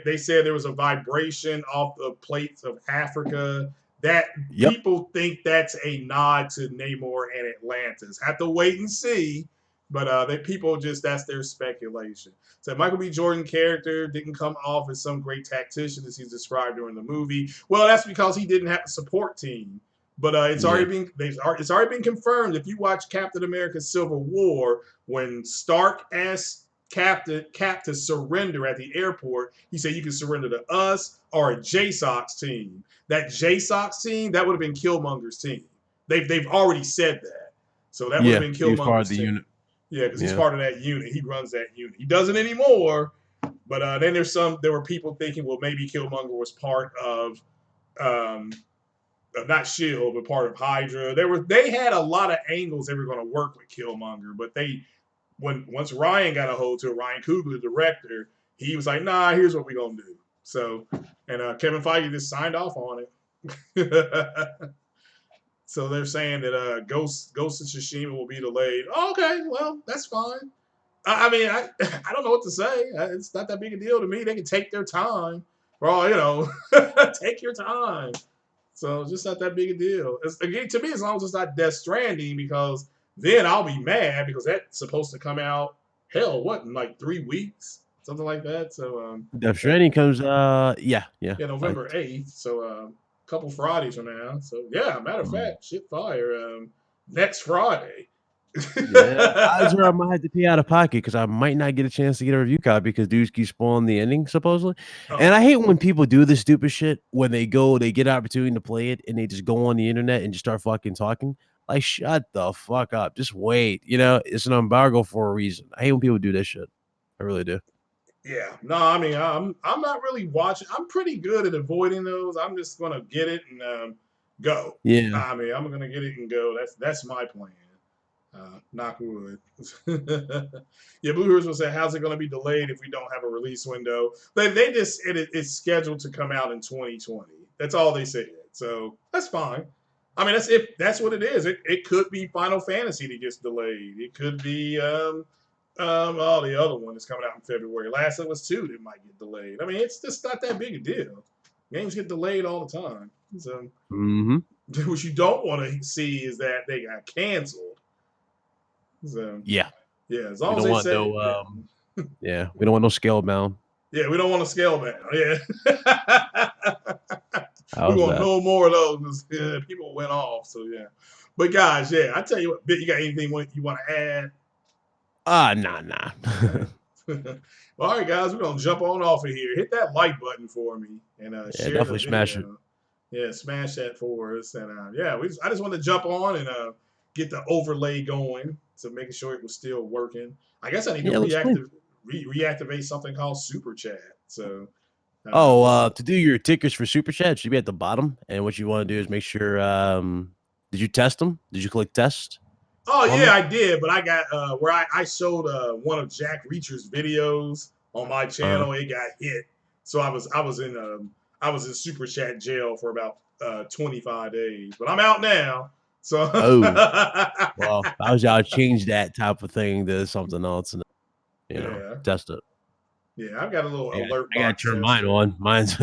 A: they said there was a vibration off the plates of Africa, that people think that's a nod to Namor and Atlantis. Have to wait and see, but that's their speculation. So Michael B. Jordan character didn't come off as some great tactician as he's described during the movie. Well, that's because he didn't have a support team. But it's already been confirmed. If you watch Captain America: Civil War, when Stark asked Cap to surrender at the airport, he said, "You can surrender to us or a JSOX team." That JSOX team, that would have been Killmonger's team. They've already said that, so that would have been Killmonger's team. Unit. Yeah, because he's part of that unit. He runs that unit. He doesn't anymore. But then there were people thinking, well, maybe Killmonger was part of. Not Shield, but part of Hydra. They had a lot of angles they were going to work with Killmonger, but once Ryan got a hold to it, Ryan Coogler, the director, he was like, "Nah, here's what we're gonna do." So, and Kevin Feige just signed off on it. So they're saying that Ghost of Tsushima will be delayed. Oh, okay, well that's fine. I mean, I don't know what to say. It's not that big a deal to me. They can take their time. Well, take your time. So it's just not that big a deal. Again, to me, as long as it's not Death Stranding, because then I'll be mad because that's supposed to come out. Hell, what in like 3 weeks, something like that. So
B: Death
A: that,
B: Stranding comes, yeah,
A: yeah,
B: like
A: November 8th. So a couple Fridays from now. So yeah, matter of
B: mm,
A: fact, shit fire. Next Friday.
B: yeah. Odds are I might have to pay out of pocket because I might not get a chance to get a review copy because dudes keep spoiling the ending supposedly. And
A: Oh
B: I hate when people do this stupid shit when they get an opportunity to play it and they just go on the internet and just start fucking talking. Like, shut the fuck up. Just wait. It's an embargo for a reason. I hate when people do this shit. I really do.
A: yeah, no, I mean I'm not really watching. I'm pretty good at avoiding those. I'm just gonna get it and go.
B: Yeah.
A: I mean I'm gonna get it and go. That's my plan. Knock wood. Yeah, Blue Hoods will say, "How's it going to be delayed if we don't have a release window?" They just it's scheduled to come out in 2020. That's all they said. So that's fine. I mean, that's what it is. It could be Final Fantasy that gets delayed. It could be the other one that's coming out in February. Last of Us 2 that might get delayed. I mean, it's just not that big a deal. Games get delayed all the time. So
B: Mm-hmm.
A: what you don't want to see is that they got canceled. So
B: Yeah.
A: yeah, as
B: We
A: long as
B: don't
A: they
B: want
A: say
B: no yeah. We don't want no scale bound.
A: yeah, we don't want to scale down. Yeah, we
B: How's
A: want
B: that?
A: no more of those. People went off. So yeah, but guys, yeah, I tell you what, Bit, you got anything you want to add?
B: Nah.
A: All right. Well, all right, guys, we're gonna jump on off of here. Hit that like button for me and
B: Yeah,
A: share the
B: definitely smash it.
A: video. Yeah, smash that for us. And yeah, I just want to jump on and get the overlay going, so making sure it was still working. I guess I need to
B: Yeah, it looks clean.
A: reactivate something called Super Chat. So
B: Oh,
A: yeah.
B: to do your tickets for Super Chat, it should be at the bottom. And what you want to do is make sure did you test them? Did you click test
A: Oh
B: on
A: yeah,
B: them?
A: I did, but I got where I showed one of Jack Reacher's videos on my
B: Uh
A: channel. It got hit, so I was in super chat jail for about 25 days, but I'm out now. So
B: oh. Well, I was I'll change that type of thing to something else and
A: yeah,
B: test it.
A: yeah, I've got a little
B: Yeah,
A: alert
B: I gotta
A: box
B: turn mine
A: tester.
B: on. Mine's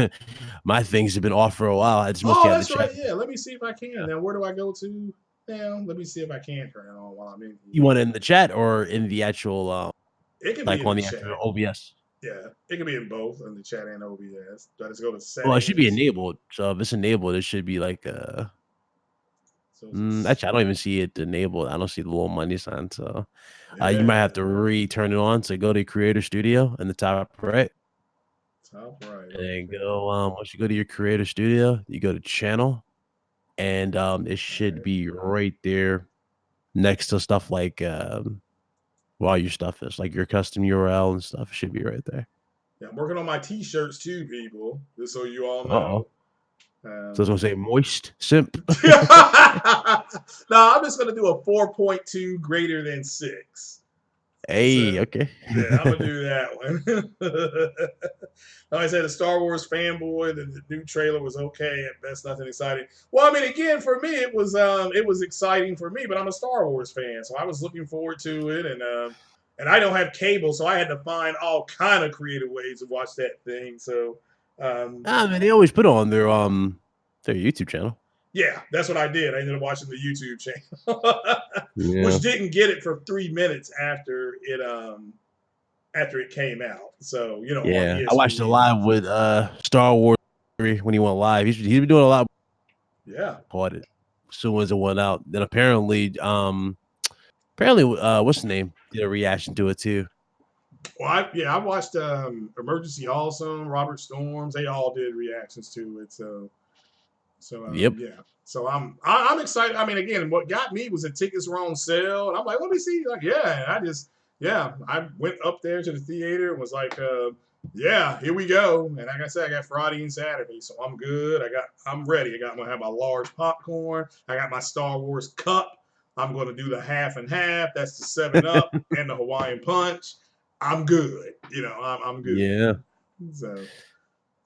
B: my things have been off for a while. I just mostly
A: Oh,
B: had the
A: that's
B: chat.
A: right. Yeah, let me see if I can. Now, where do I go to now? Let me see if I can turn it on while I'm in
B: You
A: here.
B: want it in the chat or in the actual
A: It can be
B: like
A: in
B: on
A: the
B: the actual
A: chat.
B: OBS?
A: Yeah, it can be in both in the chat and OBS. So I just go to
B: Well, it should be
A: settings.
B: enabled. So if it's enabled, it should be like
A: So it's
B: actually I don't even see it enabled. I don't see the little money sign. So you might
A: yeah,
B: have to re-turn it on. So go to Creator Studio in the top right.
A: top right.
B: And then
A: Okay.
B: go once you go to your Creator Studio, you go to channel and it
A: All
B: should
A: right.
B: be right there next to stuff like while your stuff is like your custom URL and stuff should be right there.
A: Yeah, I'm working on my t-shirts too, people. Just so you all
B: Uh-oh.
A: know.
B: So it's gonna say moist simp.
A: No, I'm just gonna do a 4.2 greater than 6.
B: Hey,
A: So
B: okay.
A: yeah, I'm gonna do that one. Like I said, the Star Wars fanboy. The new trailer was okay at best, nothing exciting. Well, I mean, again, for me, it was exciting for me, but I'm a Star Wars fan, so I was looking forward to it, and I don't have cable, so I had to find all kind of creative ways to watch that thing. So um,
B: I mean, they always put on their YouTube channel.
A: yeah, that's what I did. I ended up watching the YouTube channel,
B: Yeah.
A: which didn't get it for 3 minutes after it came out. So on
B: Yeah. I watched it
A: ESPN.
B: live with Star Wars when he went live. He's been doing a lot
A: Yeah.
B: caught it as soon as it went out. Then apparently what's the name? Did a reaction to it too.
A: Well, I watched Emergency Awesome, Robert Storms. They all did reactions to it. So
B: Yep.
A: yeah. So I'm excited. I mean, again, what got me was the tickets were on sale, and I'm like, let me see. Like, yeah, and I went up there to the theater and was like, yeah, here we go. And like I said, I got Friday and Saturday, so I'm good. I'm ready. I'm gonna have my large popcorn. I got my Star Wars cup. I'm gonna do the half and half. That's the 7 Up and the Hawaiian Punch. I'm good. I'm good.
B: Yeah.
A: So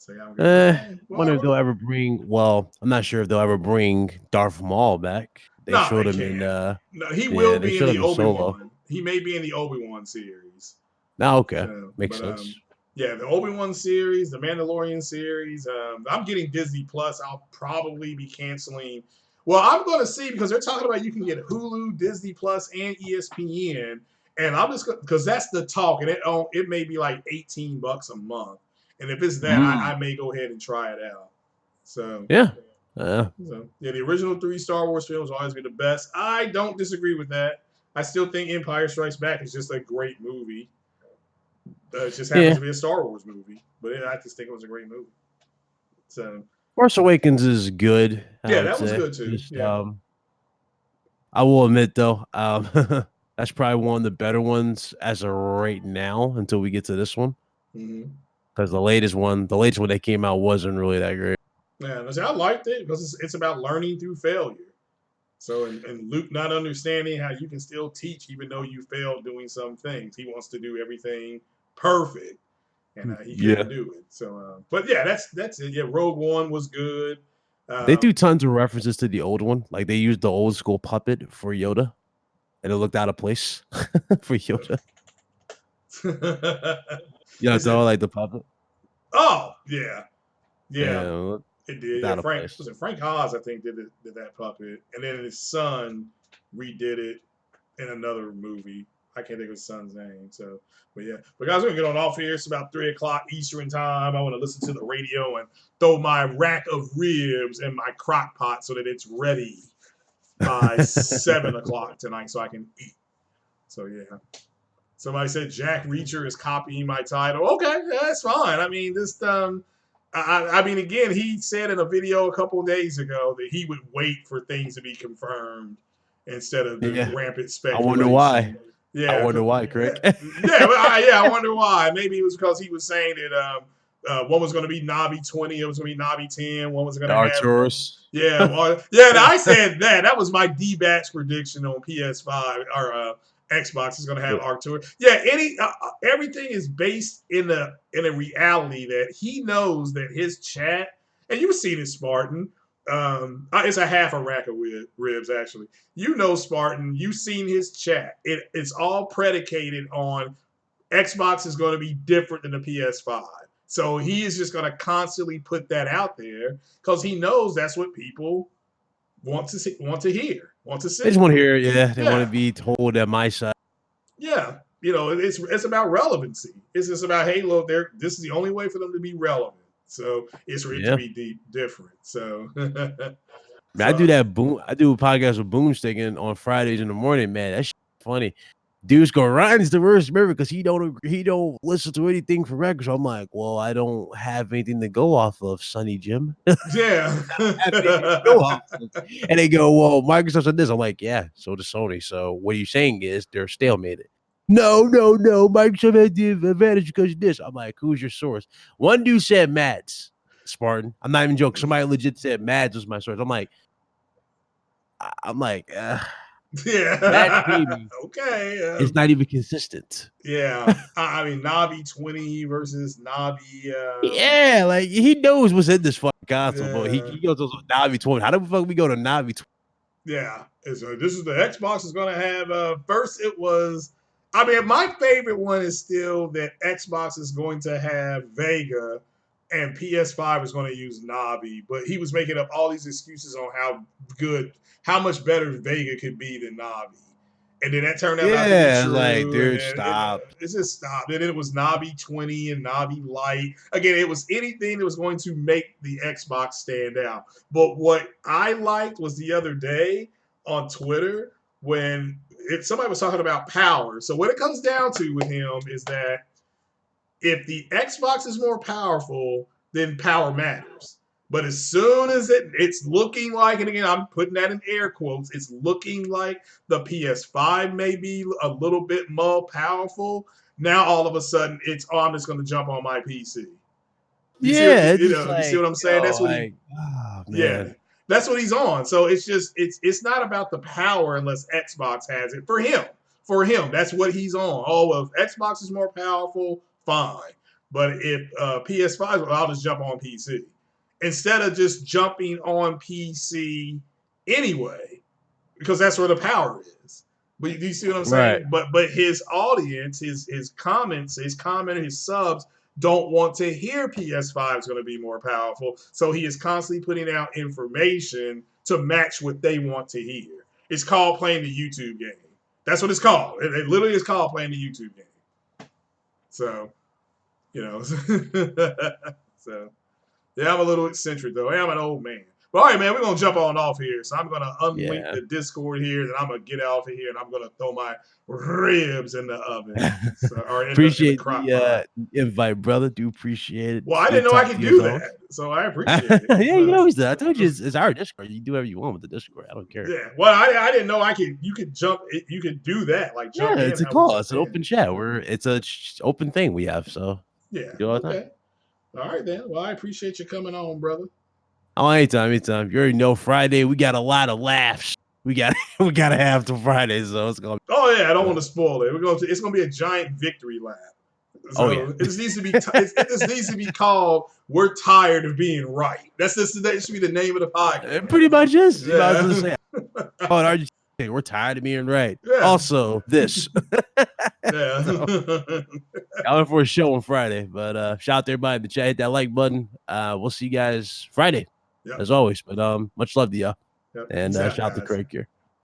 A: So yeah, I'm good. Okay.
B: Wonder if
A: Well,
B: they'll ever bring. Well, I'm not sure if they'll ever bring Darth Maul back. They
A: no,
B: showed
A: they
B: him in.
A: can't. No, he
B: Yeah,
A: will
B: they
A: be in
B: showed
A: the
B: him in Solo.
A: Obi-Wan. He may be in the Obi-Wan series.
B: Now, okay,
A: So,
B: makes
A: but
B: sense.
A: yeah, the Obi-Wan series, the Mandalorian series. I'm getting Disney Plus. I'll probably be canceling. Well, I'm going to see because they're talking about you can get Hulu, Disney Plus, and ESPN, and I'm just because that's the talk, and it may be like $18 a month, and if it's that, I may go ahead and try it out. So
B: Yeah.
A: so, yeah, the original three Star Wars films will always be the best. I don't disagree with that. I still think Empire Strikes Back is just a great movie. It just happens
B: Yeah.
A: to be a Star Wars movie, but I just think it was a great movie. So
B: Force Awakens is good. I
A: yeah,
B: would
A: that was
B: say.
A: good too.
B: Just
A: Yeah.
B: I will admit though, that's probably one of the better ones as of right now until we get to this one.
A: Mm-hmm.
B: Because the latest one that came out wasn't really that great.
A: Yeah, I liked it because it's about learning through failure. So and Luke not understanding how you can still teach even though you failed doing some things. He wants to do everything perfect, and he
B: Yeah.
A: couldn't do it. So, but yeah, that's it. Yeah, Rogue One was good.
B: They do tons of references to the old one. Like they used the old school puppet for Yoda, and it looked out of place for Yoda. Yeah,
A: Is
B: so
A: it?
B: like the puppet.
A: Oh yeah, yeah.
B: Yeah,
A: It did.
B: looked
A: Yeah,
B: out of place.
A: Frank Oz, I think, did that puppet, and then his son redid it in another movie. I can't think of his son's name. So, but yeah, but guys, we're gonna get on off here. It's about 3 o'clock Eastern time. I want to listen to the radio and throw my rack of ribs in my crock pot so that it's ready by 7 o'clock tonight, so I can eat. So yeah. Somebody said Jack Reacher is copying my title. Okay, that's fine. I mean, this I mean, again, he said in a video a couple of days ago that he would wait for things to be confirmed instead of the
B: Yeah,
A: rampant
B: I wonder why.
A: speculation.
B: I
A: Yeah,
B: wonder why, Craig.
A: I wonder why. Maybe it was because he was saying that one was going to be Navi 20, it was going to be Navi 10, one was going
B: The
A: to have.
B: Arturus.
A: Yeah, well, yeah, I said that. That was my D-backs prediction on PS5 or Xbox is going to have Artur. Yeah, everything is based in a reality that he knows that his chat, and you've seen it, Spartan. It's a half a rack of ribs actually. You know, Spartan. You've seen his chat. It's all predicated on Xbox is going to be different than the PS5. So he is just going to constantly put that out there because he knows that's what people want to see, want to hear, want to
B: They just
A: see.
B: want to hear, yeah. They want to
A: Yeah,
B: be told at my side.
A: yeah. You know, it's about relevancy. It's just about, hey, look, this is the only way for them to be relevant. So it's for it to
B: Yeah.
A: be different. So,
B: Man, I do that boom. I do a podcast with Boomsticking on Fridays in the morning. Man, that's funny. Dudes go, Ryan's the worst member because he don't listen to anything from records. So I'm like, well, I don't have anything to go off of, Sonny Jim.
A: yeah.
B: Have anything to go off of. And they go, well, Microsoft said this. I'm like, yeah, so does Sony. So what you're saying is they're stalemated. No. Microsoft had the advantage because of this. I'm like, who's your source? One dude said Mads, Spartan. I'm not even joking. Somebody legit said Mads was my source. I'm like, Mads
A: Yeah.
B: maybe.
A: Okay.
B: It's not even consistent.
A: Yeah. I mean, Navi 20 versus Navi.
B: Yeah, like he knows what's in this fucking console, but
A: Yeah.
B: he goes to Navi 20. How the fuck we go to Navi 20?
A: Yeah. And so this is the Xbox is going to have. First, it was. I mean, my favorite one is still that Xbox is going to have Vega and PS5 is going to use Navi, but he was making up all these excuses on how much better Vega could be than Navi. And then that turned out not to be
B: Yeah, like,
A: true. And
B: dude,
A: then
B: stop.
A: it just stopped. And then it was Navi 20 and Navi Lite. Again, it was anything that was going to make the Xbox stand out. But what I liked was the other day on Twitter when somebody was talking about power. So what it comes down to with him is that if the Xbox is more powerful, then power matters. But as soon as it's looking like, and again, I'm putting that in air quotes, it's looking like the PS5 may be a little bit more powerful. Now all of a sudden, I'm just going to jump on my PC.
B: Yeah, it's just
A: You see
B: like,
A: what I'm saying? That's what
B: oh
A: yeah,
B: man.
A: that's what he's on. So it's not about the power unless Xbox has it for him. For him, that's what he's on. Oh, if Xbox is more powerful, fine. But if PS5, well, I'll just jump on PC instead of just jumping on PC anyway, because that's where the power is. But do you see what I'm
B: Right.
A: saying? But his audience, his comments, his commenter, his subs don't want to hear PS5 is going to be more powerful. So he is constantly putting out information to match what they want to hear. It's called playing the YouTube game. That's what it's called. It literally is called playing the YouTube game. So, you know, so yeah, I'm a little eccentric though. I'm an old man. But all right, man, we're gonna jump on off here. So I'm gonna unlink the Discord here, then I'm gonna get out of here and I'm gonna throw my ribs in the oven. So, or in the
B: Appreciate
A: crock
B: the
A: pot.
B: invite, brother. Do appreciate it.
A: Well,
B: It's
A: I didn't
B: good
A: know I
B: talking
A: could
B: to you as
A: do
B: always.
A: that. So I appreciate it.
B: Yeah, you can always do that. I told you it's our Discord. You do whatever you want with the Discord. I don't care.
A: Yeah. Well, I didn't know you could jump you could do that. Like jump in
B: It's a
A: how we
B: call.
A: jump
B: It's an
A: in.
B: open chat. It's a open thing we have. So
A: Yeah.
B: do all the time.
A: Okay. All right then. Well, I appreciate you coming on, brother.
B: Oh, anytime. You already know Friday. We got a lot of laughs. We gotta have till Friday, so it's gonna.
A: Oh yeah, I don't want to spoil it. It's gonna be a giant victory lap. So it just needs to be it just needs to be called "We're tired of being right." That should be the name of the podcast.
B: It pretty much is.
A: Yeah.
B: I was gonna say, we're tired of being right.
A: Yeah.
B: Also, this.
A: Yeah.
B: I went for a show on Friday, but shout out to everybody in the chat. Hit that like button. We'll see you guys Friday, as always. But much love to y'all.
A: Yep.
B: And shout out to Craig here.